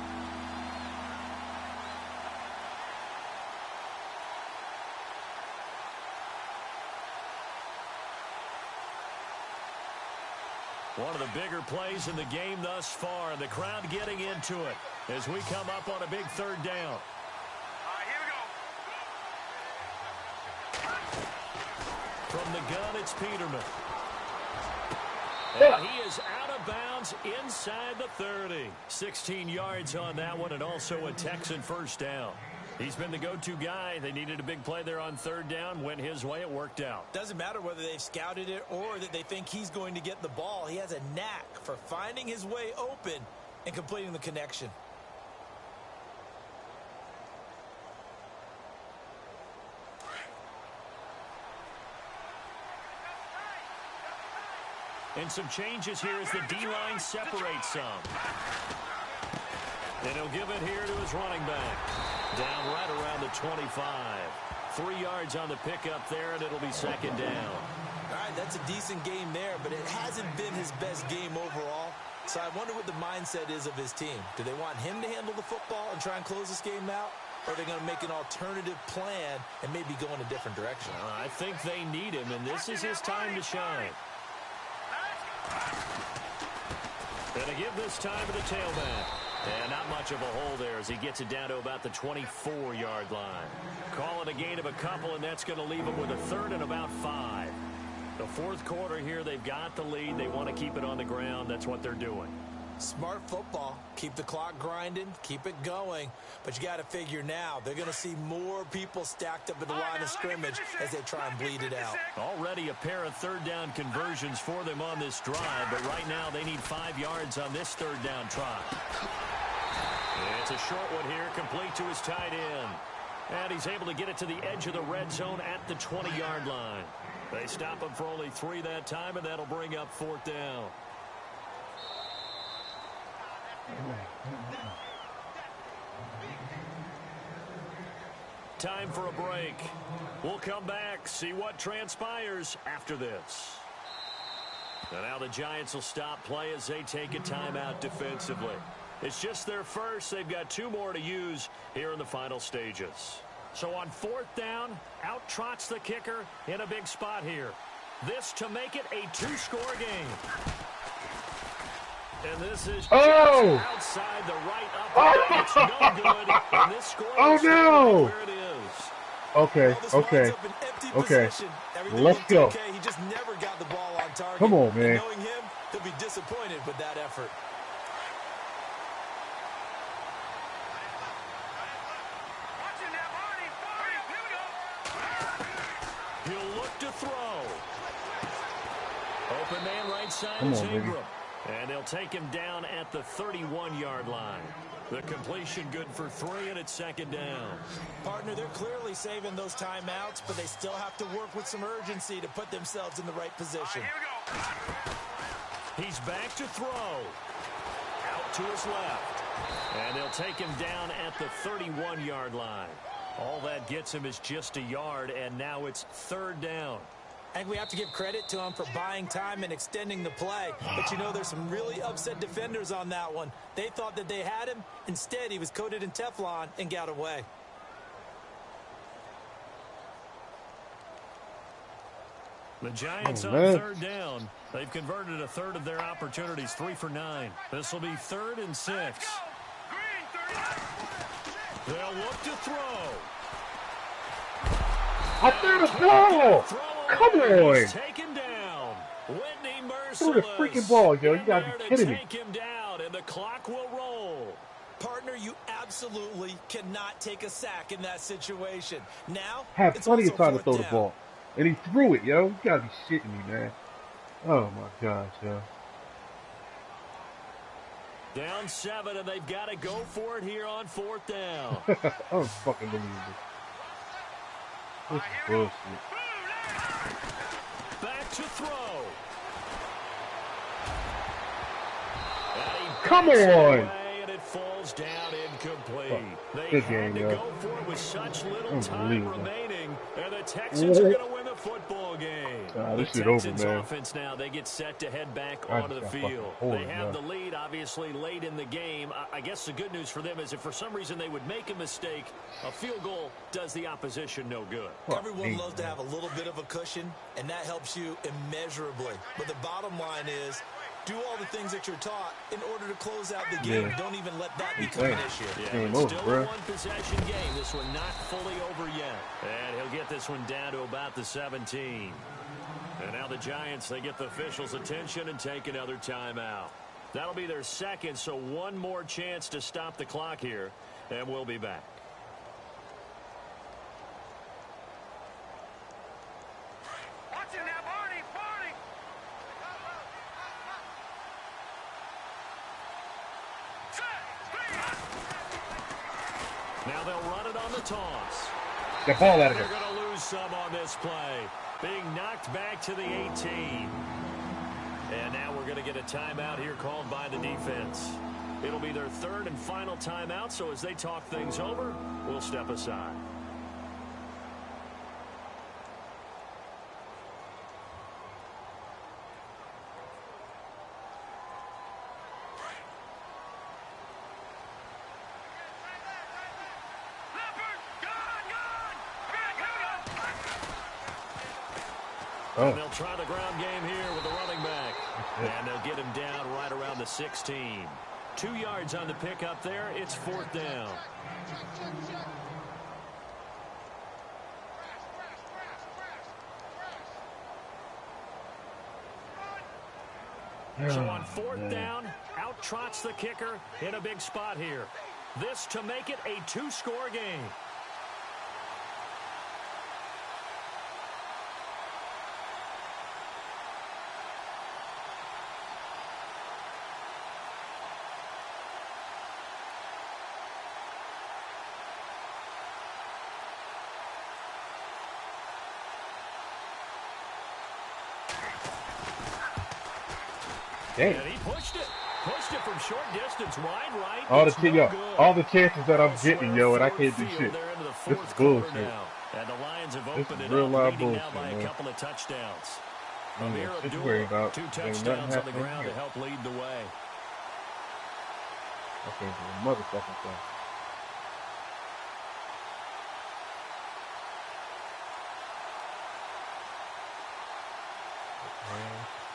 S2: One of the bigger plays in the game thus far, and the crowd getting into it as we come up on a big 3rd down.
S5: All right, here we go.
S2: From the gun, it's Peterman. And he is out of bounds inside the 30. 16 yards on that one, and also a Texan 1st down. He's been the go-to guy. They needed a big play there on 3rd down. Went his way. It worked out.
S4: Doesn't matter whether they've scouted it or that they think he's going to get the ball. He has a knack for finding his way open and completing the connection.
S2: And some changes here as the D-line separates some. And he'll give it here to his running back. Down right around the 25. 3 yards on the pickup there, and it'll be 2nd down.
S4: All right, that's a decent game there, but it hasn't been his best game overall. So I wonder what the mindset is of his team. Do they want him to handle the football and try and close this game out? or are they going to make an alternative plan and maybe go in a different direction?
S2: I think they need him, and this is his time to shine. And to give this time to the tailback. And not much of a hole there as he gets it down to about the 24-yard line. Call it a gain of a couple, and that's going to leave him with a third and about 5. The fourth quarter here, they've got the lead. They want to keep it on the ground. That's what they're doing.
S4: Smart football. Keep the clock grinding. Keep it going. But you got to figure now, they're going to see more people stacked up at the line of scrimmage as they try and bleed it out.
S2: Already a pair of third down conversions for them on this drive, but right now they need 5 yards on this third down try. It's a short one here, complete to his tight end. And he's able to get it to the edge of the red zone at the 20-yard line. They stop him for only 3 that time, and that'll bring up 4th down. Time for a break. We'll come back, see what transpires after this. And now the Giants will stop play as they take a timeout defensively. It's just their first. They've got 2 more to use here in the final stages. So on 4th down, out trots the kicker in a big spot here. This to make it a 2-score game. And this is outside the right upper. It's no good. And this score is where it is.
S3: Okay. Let's go.
S4: Okay. He just never got the ball on target.
S3: Come on, man.
S4: And knowing him, he'll be disappointed with that effort.
S2: He'll look to throw. Open man right side
S3: Come
S2: is
S3: on,
S2: Ingram.
S3: baby.
S2: And they'll take him down at the 31-yard line. The completion good for 3, and it's 2nd down.
S4: Partner, they're clearly saving those timeouts, but they still have to work with some urgency to put themselves in the right position.
S2: He's back to throw. Out to his left. And they'll take him down at the 31-yard line. All that gets him is just a yard, and now it's 3rd down.
S4: I think we have to give credit to him for buying time and extending the play. But, you know, there's some really upset defenders on that one. They thought that they had him. Instead, he was coated in Teflon and got away.
S2: The Giants on 3rd down. They've converted a third of their opportunities, 3 for 9. This will be 3rd and 6. They'll look to throw.
S3: I threw the ball. Come on.
S2: Taken down. Whitney
S3: Threw the freaking ball, yo. You gotta be kidding me.
S2: Take him down, and the clock will roll.
S4: Partner, you absolutely cannot take a sack in that situation. Now,
S3: Had
S4: it's
S3: plenty of
S4: also
S3: time to
S4: 4th
S3: throw the
S4: down.
S3: ball. And he threw it, yo. You gotta be shitting me, man. Oh my gosh, yo.
S2: Down 7, and they've got to go for it here on 4th down.
S3: Unfucking believable. This is bullshit.
S2: Back to throw.
S3: Come on!
S2: And it falls down incomplete. They
S3: Good
S2: had
S3: game,
S2: to
S3: yo.
S2: go for it with such little time
S3: Unbelievable.
S2: remaining, and the Texans are going to win the football game.
S3: Nah,
S2: The
S3: this shit over,
S2: Texans
S3: man.
S2: offense now, they get set to head back
S3: I
S2: onto the
S3: just got
S2: field.
S3: fucking
S2: They
S3: bored,
S2: have
S3: yeah.
S2: the lead, obviously, late in the game. I guess the good news for them is if for some reason they would make a mistake, a field goal does the opposition no good.
S4: Everyone
S3: me,
S4: loves to
S3: man.
S4: have a little bit of a cushion, and that helps you immeasurably. But the bottom line is, do all the things that you're taught in order to close out the game.
S3: Yeah.
S4: Don't even let that become an issue.
S2: Yeah,
S3: Game
S2: it's
S3: over,
S2: still
S3: bro.
S2: a one-possession game. This one not fully over yet. And he'll get this one down to about the 17. And now the Giants, they get the officials' attention and take another timeout. That'll be their second, so one more chance to stop the clock here, and we'll be back.
S5: Watching that, Barney, Barney.
S2: Now they'll run it on the toss.
S3: Get ball out of
S2: They're
S3: here.
S2: going to lose some on this play. Being knocked back to the 18. And now we're going to get a timeout here called by the defense. It'll be their third and final timeout, so as they talk things over, we'll step aside.
S5: Leopard!
S2: And they'll try the ground game here with the running back. And they'll get him down right around the 16. 2 yards on the pickup there. It's 4th down. So on 4th down, out trots the kicker in a big spot here. This to make it a 2-score game.
S3: Damn.
S2: And he pushed it from short distance, wide right.
S3: All the chances that I'm getting, yo, and I can't do shit. This is bullshit.
S2: And the Lions have
S3: This
S2: opened
S3: is
S2: it
S3: real
S2: up,
S3: live
S2: leading
S3: bullshit,
S2: now by
S3: man.
S2: a couple of touchdowns.
S3: I'm
S2: Amir
S3: not
S2: Abdul,
S3: worried about
S2: 2
S3: ain't
S2: touchdowns
S3: nothing
S2: on the
S3: happening
S2: ground
S3: here.
S2: to help lead the way.
S3: I can't do a motherfucking thing.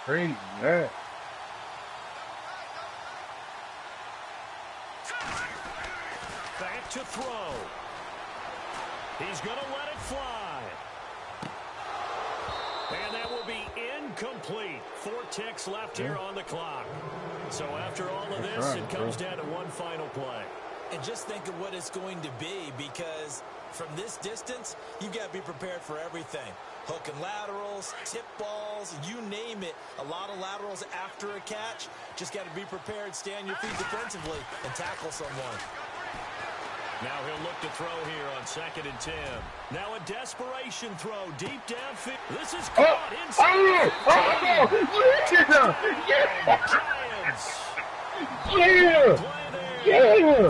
S3: Crazy, man.
S2: Back to throw. He's going to let it fly. And that will be incomplete. 4 ticks left here on the clock. So after all of this, it comes down to one final play.
S4: And just think of what it's going to be, because from this distance, you've got to be prepared for everything. Hook and laterals, tip balls, you name it. A lot of laterals after a catch. Just got to be prepared, stay on your feet defensively, and tackle someone.
S2: Now he'll look to throw here on 2nd and 10. Now a desperation throw deep downfield. This is caught inside.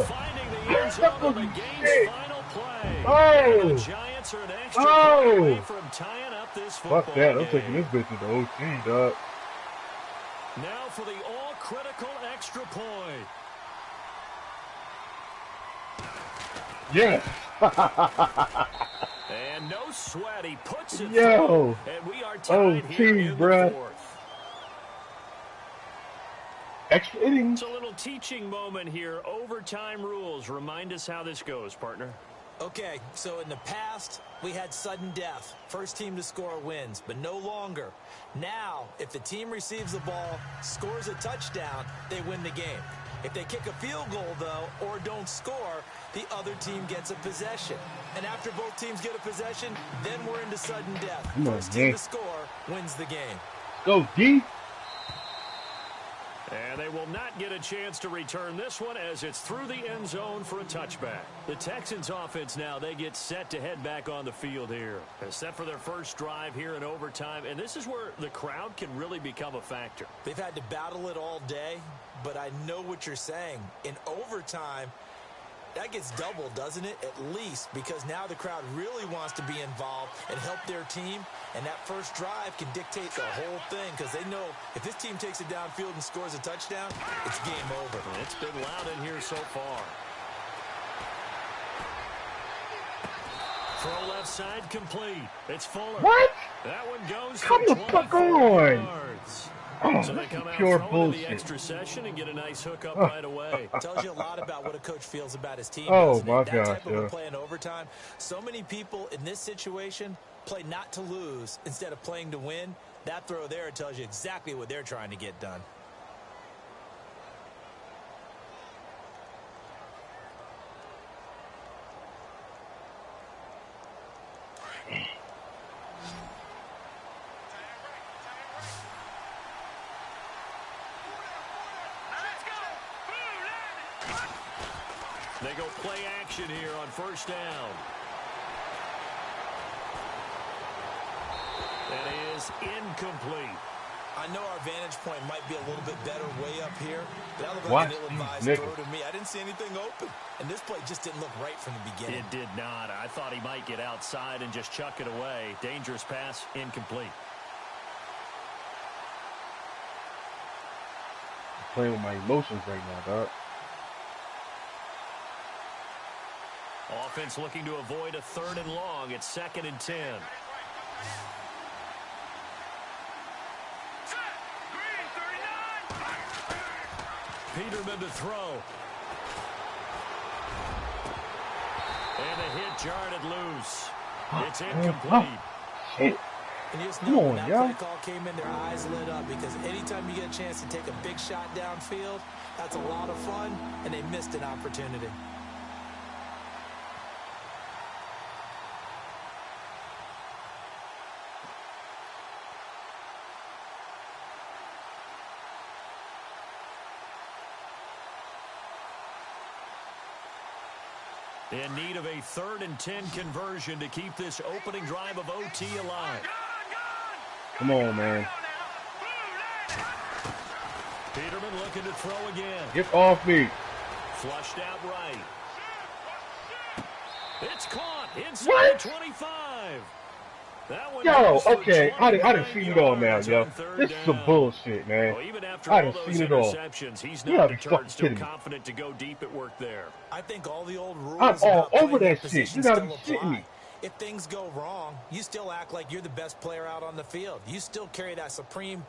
S2: Finding the end zone of the game's final play. The Giants are an extra point away from tying up this football
S3: Fuck that, I'm
S2: game.
S3: taking this bitch to the OT, dog.
S2: Now for the all-critical extra point.
S3: Yes.
S2: And no sweat, he puts it
S3: Yo.
S2: through, and we are tied here in
S3: bruh.
S2: the 4th.
S3: Extra innings.
S2: It's a little teaching moment here. Overtime rules. Remind us how this goes, partner.
S4: Okay, so in the past, we had sudden death. First team to score wins, but no longer. Now, if the team receives the ball, scores a touchdown, they win the game. If they kick a field goal, though, or don't score, the other team gets a possession. And after both teams get a possession, then we're into sudden death. First team to score wins the game.
S3: Go D.
S2: And they will not get a chance to return this one as it's through the end zone for a touchback. The Texans offense now, they get set to head back on the field here. They're set for their first drive here in overtime, and this is where the crowd can really become a factor.
S4: They've had to battle it all day, but I know what you're saying. In overtime, that gets doubled, doesn't it? At least, because now the crowd really wants to be involved and help their team. And that first drive can dictate the whole thing, because they know if this team takes it downfield and scores a touchdown, it's game over.
S2: It's been loud in here so far. Throw left side complete. It's Fuller.
S3: What?
S2: That one goes
S3: Come
S2: for
S3: the fuck
S2: 24
S3: on.
S2: yards.
S3: Oh,
S2: So they
S3: this
S2: come
S3: is
S2: out
S3: pure
S2: throwing to the
S3: bullshit.
S2: extra session and get a nice hookup right away.
S4: Tells you a lot about what a coach feels about his team.
S3: Oh,
S4: doesn't it?
S3: my
S4: that
S3: gosh,
S4: type of
S3: yeah.
S4: a play in overtime. So many people in this situation play not to lose instead of playing to win. That throw there tells you exactly what they're trying to get done.
S2: They go play action here on first down. That is incomplete.
S4: I know our vantage point might be a little bit better way up here, but that looked
S3: Watch
S4: like an
S3: these
S4: ill-advised
S3: niggas.
S4: throw to me. I didn't see anything open, and this play just didn't look right from the beginning.
S2: It did not. I thought he might get outside and just chuck it away. Dangerous pass, incomplete.
S3: I'm playing with my emotions right now, dog.
S2: Offense looking to avoid a 3rd and long. It's 2nd and 10. Peterman to throw. And the hit jarred it loose. It's incomplete.
S3: Shit.
S4: And you just
S3: Come
S4: know
S3: on,
S4: when that
S3: y'all.
S4: play call came in, their eyes lit up because anytime you get a chance to take a big shot downfield, that's a lot of fun, and they missed an opportunity.
S2: In need of a 3rd and 10 conversion to keep this opening drive of OT alive.
S3: Come on, man.
S2: Peterman looking to throw again.
S3: Get off me.
S2: Flushed out right. It's caught inside
S3: What?
S2: 25. That one
S3: Yo,
S2: goes for
S3: okay, I done
S2: 29
S3: seen it all now,
S2: yards
S3: yo.
S2: on third
S3: This is some
S2: down.
S3: bullshit, man.
S2: Well, even after
S3: I
S2: all
S3: done
S2: those
S3: seen it all.
S2: interceptions, he's
S3: You
S2: not
S3: gotta be
S2: deterred,
S3: fucking
S2: still
S3: kidding me.
S2: confident to go deep at work there.
S4: I think all the old rules
S3: I'm all
S4: about
S3: over
S4: playing
S3: that shit.
S4: position
S3: You gotta
S4: still
S3: be shitting
S4: apply.
S3: me.
S4: If things go wrong, you still act like you're the best player out on the field. You still carry that supreme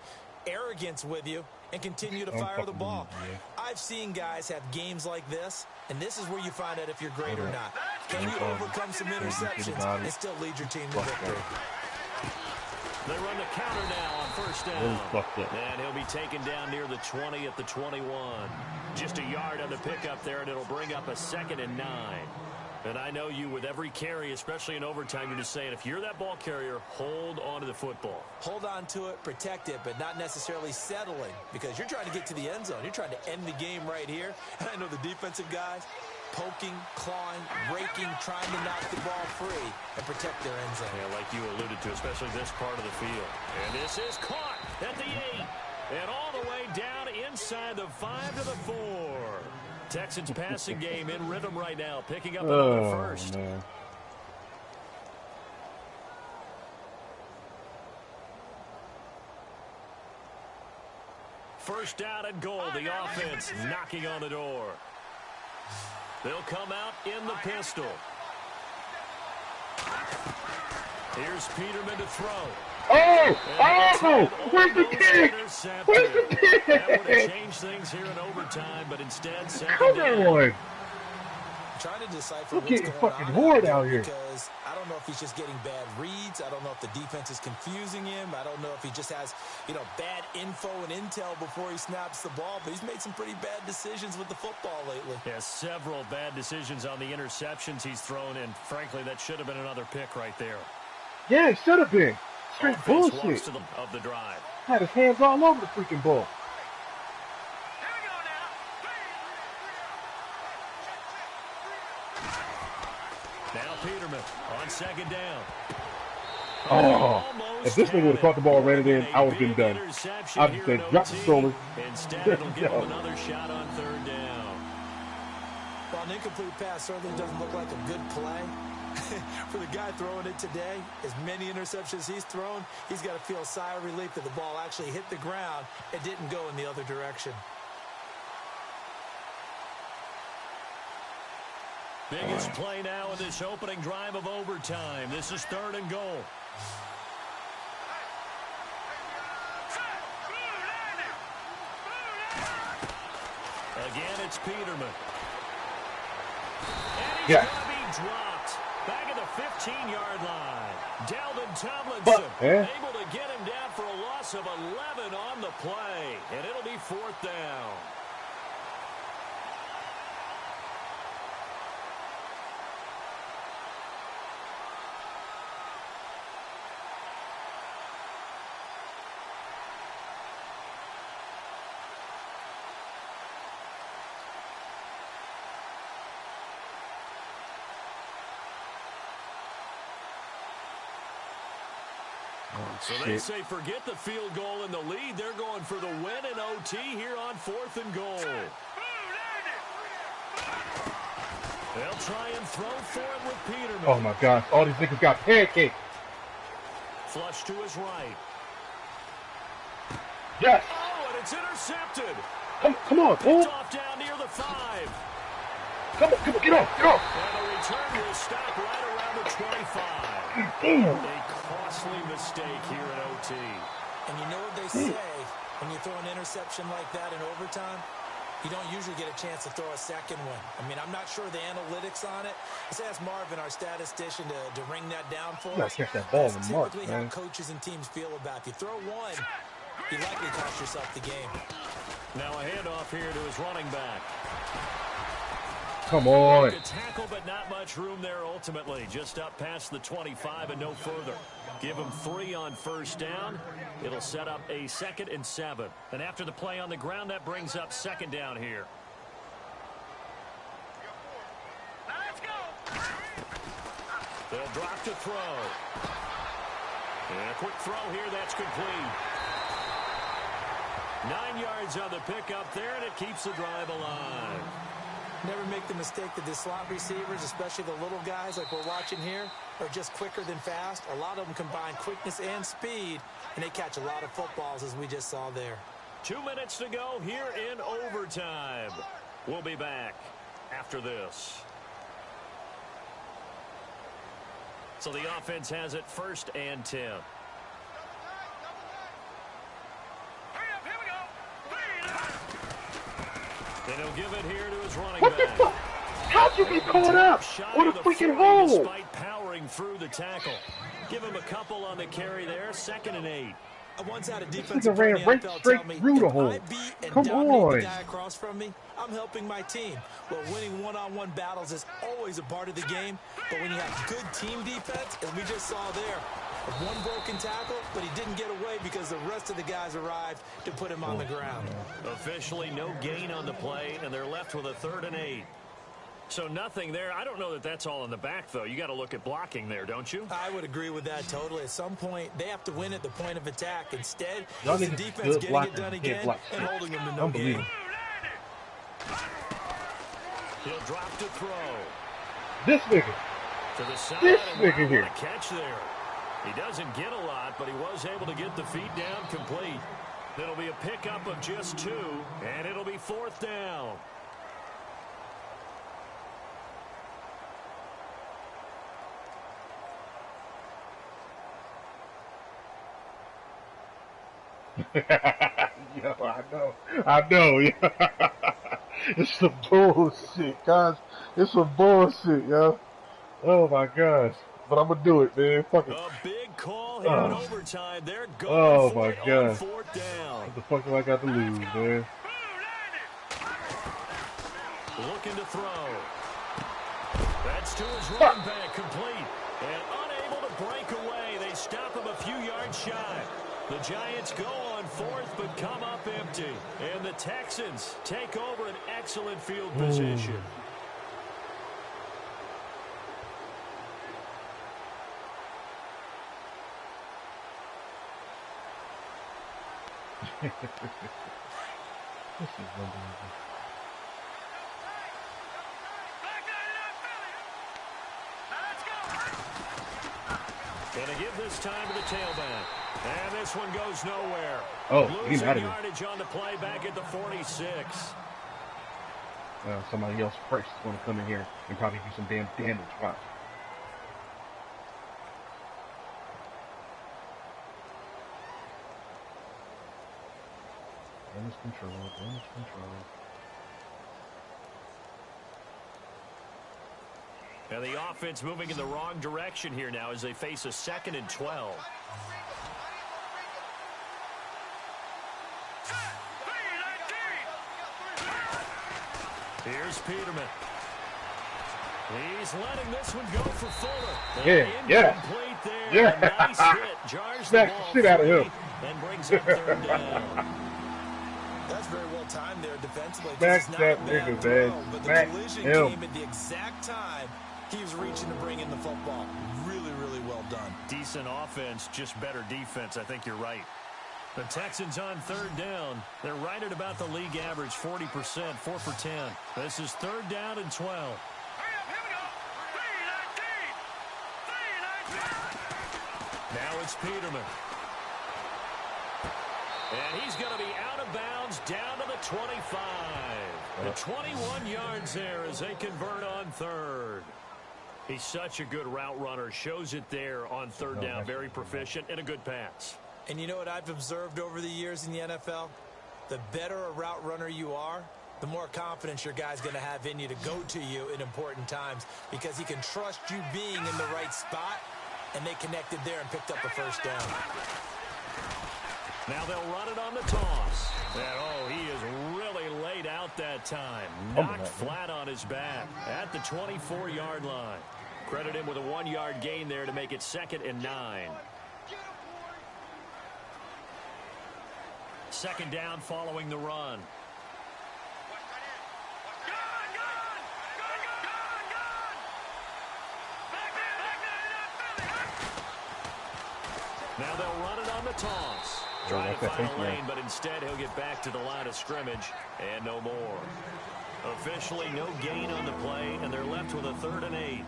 S4: arrogance with you and continue to fire the ball. I've seen guys have games like this, and this is where you find out if you're great or not. Can you overcome some interceptions and still lead your team to victory?
S2: They run the counter now on first down. And he'll be taken down near the 20 at the 21. Just a yard on the pickup there, and it'll bring up a 2nd and 9. And I know you, with every carry, especially in overtime, you're just saying, if you're that ball carrier, hold on to the football.
S4: Hold on to it, protect it, but not necessarily settling, because you're trying to get to the end zone. You're trying to end the game right here. And I know the defensive guys poking, clawing, raking, trying to knock the ball free and protect their end zone.
S2: Yeah, like you alluded to, especially this part of the field. And this is caught at the 8. And all the way down inside the 5 to the 4. Texans passing game in rhythm right now, picking up another first.
S3: Man.
S2: First down and goal, the offense knocking on the door. They'll come out in the pistol. Here's Peterman to throw.
S3: Oh! Where's the kick? Where's the kick?
S2: That would have changed things here in overtime, but instead, second
S3: Come
S2: down.
S3: on!
S4: Trying to decipher
S3: Look
S4: what's
S3: at the
S4: going
S3: fucking
S4: on
S3: horde out here.
S4: because I don't know if he's just getting bad reads. I don't know if the defense is confusing him. I don't know if he just has, bad info and intel before he snaps the ball. But he's made some pretty bad decisions with the football lately.
S2: Yeah, several bad decisions on the interceptions he's thrown, and frankly, that should have been another pick right there.
S3: Yeah, it should have been. Straight
S2: Offense walks
S3: bullshit.
S2: to the of the drive.
S3: Had his hands all over the freaking ball.
S2: Now Peterman on second down.
S3: Oh, if this nigga would have caught the ball and ran it in, I would have been done. I'd have said, drop the shoulder.
S2: Instead, it'll give him another shot on third down.
S4: Well, an incomplete pass certainly doesn't look like a good play. For the guy throwing it today, as many interceptions he's thrown, he's got to feel a sigh of relief that the ball actually hit the ground and didn't go in the other direction.
S2: Biggest play now in this opening drive of overtime. This is third and goal. Again, it's Peterman. And he's going to be dropped back at the 15-yard line. Dalvin Tomlinson able to get him down for a loss of 11 on the play. And it'll be fourth down. So they say forget the field goal in the lead. They're going for the win in OT here on fourth and goal. They'll try and throw for it with Peterman.
S3: Oh my gosh, all these niggas got pancakes.
S2: Flush to his right.
S3: Yes.
S2: Oh, and it's intercepted.
S3: Come on,
S2: Picked off down near the 5.
S3: Come on, get off.
S2: And the return will stop right around the 25.
S3: Damn.
S2: A costly mistake here in OT.
S4: And you know what they say when you throw an interception like that in overtime? You don't usually get a chance to throw a second one. I mean, I'm not sure the analytics on it. Let's ask Marvin, our statistician, to ring that down for us.
S3: Catch that ball
S4: That's
S3: in March,
S4: typically
S3: man.
S4: how coaches and teams feel about it. If you throw one, you likely cost yourself the game.
S2: Now a handoff here to his running back.
S3: Come on.
S2: Good tackle, but not much room there ultimately. Just up past the 25 and no further. Give him 3 on first down. It'll set up a 2nd and 7. And after the play on the ground, that brings up 2nd down here.
S5: Let's go.
S2: They'll drop to throw. And a quick throw here. That's complete. 9 yards on the pickup there, and it keeps the drive alive.
S4: Never make the mistake that the slot receivers, especially the little guys like we're watching here, are just quicker than fast. A lot of them combine quickness and speed, and they catch a lot of footballs, as we just saw there.
S2: 2 minutes to go here in overtime. We'll be back after this. So the offense has it 1st and 10. And he'll give it here to his running
S3: What the
S2: back.
S3: fuck? How'd you get caught up on a freaking hole?
S2: Despite powering through the tackle. Give him a couple on the carry there. 2nd and 8.
S4: I once had a
S3: This
S4: defensive
S3: nigga ran
S4: player in
S3: right
S4: the NFL
S3: straight
S4: tell me,
S3: through the
S4: if
S3: hole.
S4: I beat and
S3: Come
S4: dominate
S3: on.
S4: the guy across from me, I'm helping my team. Well, winning one-on-one battles is always a part of the game, but when you have good team defense, as we just saw there, one broken tackle, but he didn't get away because the rest of the guys arrived to put him on the ground.
S2: Officially no gain on the play, and they're left with a 3rd and 8. So nothing there. I don't know that that's all in the back, though. You got to look at blocking there, don't you?
S4: I would agree with that totally. At some point, they have to win at the point of attack. Instead,
S3: Y'all
S4: it's the
S3: niggas
S4: defense
S3: good
S4: getting it
S3: blockers.
S4: done
S3: Can't
S4: again
S3: block
S4: and
S3: shit.
S4: holding them to no
S3: Unbelievable.
S4: gain.
S2: He'll drop to throw.
S3: This nigga.
S2: To the side.
S3: This
S2: and
S3: nigga
S2: wow,
S3: here.
S2: what a catch there. He doesn't get a lot, but he was able to get the feet down complete. It'll be a pickup of just 2, and it'll be 4th down.
S3: Yo, I know, yeah. It's some bullshit, guys. It's some bullshit, yo. Oh my gosh. But I'm gonna do it, man. Fuck it.
S2: A big call here in overtime. They're going
S3: Oh
S2: for
S3: my
S2: it on
S3: gosh.
S2: 4th down.
S3: What the fuck do I got to lose, man?
S2: Looking to throw. That's to his running back, complete. And unable to break away. They stop him a few yards shy. The Giants go on 4th, but come up empty. And the Texans take over an excellent field position.
S3: This is unbelievable.
S2: Gonna give this time to the tailback. And this one goes nowhere.
S3: Oh, he's
S2: Losing
S3: out of here.
S2: yardage on the play back at the 46.
S3: Somebody else first is going to come in here and probably do some damn damage. Watch. Damage control, damage control.
S2: And the offense moving in the wrong direction here now as they face a 2nd and 12. Here's Peterman. He's letting this one go for Fuller.
S3: Yeah, yeah.
S2: Incomplete there.
S3: Yeah.
S2: A nice hit. Jars
S3: Smack
S2: the
S3: the
S2: ball
S3: shit out of
S2: free
S3: him.
S2: and brings up 3rd down.
S4: That's very well timed there defensively.
S3: Smack
S4: It's not
S3: that
S4: a bad
S3: nigga,
S4: throw,
S3: man.
S4: but the
S3: Smack
S4: collision
S3: him.
S4: came at the exact time he was reaching to bring in the football. Really, really well done.
S2: Decent offense, just better defense. I think you're right. The Texans on 3rd down. They're right at about the league average, 40%, 4 for 10. This is 3rd down and 12. Now it's Peterman. And he's going to be out of bounds down to the 25. The 21 yards there as they convert on 3rd. He's such a good route runner. Shows it there on 3rd down. Very proficient and a good pass.
S4: And you know what I've observed over the years in the NFL? The better a route runner you are, the more confidence your guy's going to have in you to go to you in important times because he can trust you being in the right spot, and they connected there and picked up a first down.
S2: Now they'll run it on the toss. And, oh, he is really laid out that time. Knocked flat on his back at the 24-yard line. Credit him with a 1-yard gain there to make it 2nd and 9. 2nd down following the run. Now they'll run it on the toss. Trying to find a lane, but instead he'll get back to the line of scrimmage and no more. Officially no gain on the play, and they're left with a 3rd and 8.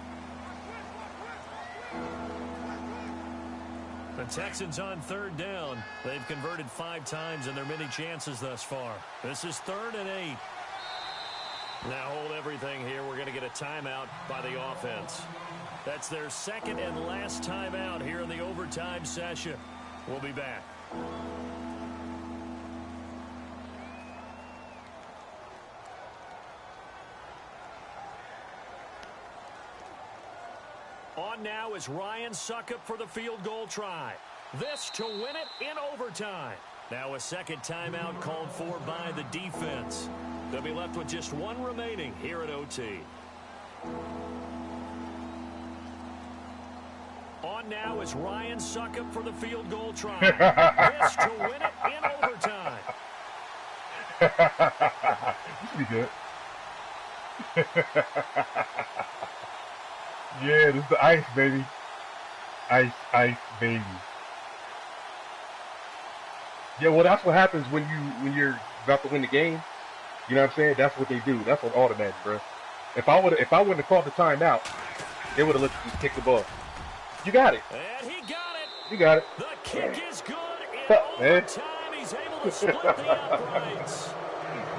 S2: The Texans on 3rd down. They've converted 5 times in their many chances thus far. This is 3rd and 8. Now hold everything here. We're going to get a timeout by the offense. That's their 2nd and last timeout here in the overtime session. We'll be back. On now is Ryan Succop for the field goal try. This to win it in overtime. Now a 2nd timeout called for by the defense. They'll be left with just 1 remaining here at OT. On now is Ryan Succop for the field goal try. This to win it in overtime.
S3: Pretty good. Yeah, this is the ice, baby. Ice, baby. Yeah, well, that's what happens when you're about to win the game. You know what I'm saying? That's what they do. That's what automatic, bro. If I wouldn't have called the timeout, they would have let you kick the ball. You got it.
S2: And he got it.
S3: You got it.
S2: The kick is good. In overtime, he's able to split the uprights.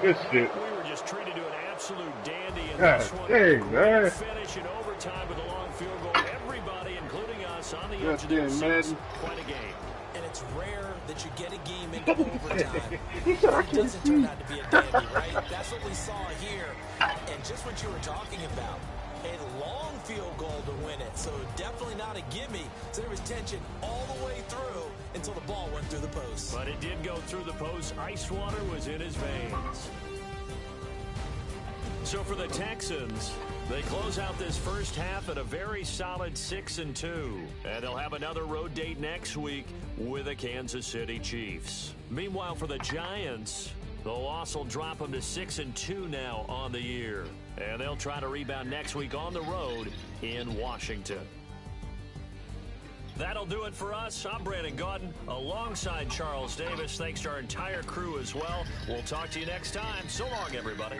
S3: Good shit.
S2: We were just treated to an absolute dandy in this one.
S3: Hey, man.
S2: Finish in overtime with a long field goal. Everybody, including us, on the edge of their seats. Quite a game.
S4: And it's rare that you get a game into overtime. It doesn't turn out to be a dandy, right? That's what we saw here. And just what you were talking about. A long field goal to win it, so definitely not a gimme. So there was tension all the way through until the ball went through the post.
S2: But it did go through the post. Ice water was in his veins. So for the Texans, they close out this first half at a very solid 6-2. And they'll have another road date next week with the Kansas City Chiefs. Meanwhile, for the Giants, the loss will drop them to 6-2 now on the year. And they'll try to rebound next week on the road in Washington. That'll do it for us. I'm Brandon Gaudin alongside Charles Davis. Thanks to our entire crew as well. We'll talk to you next time. So long, everybody.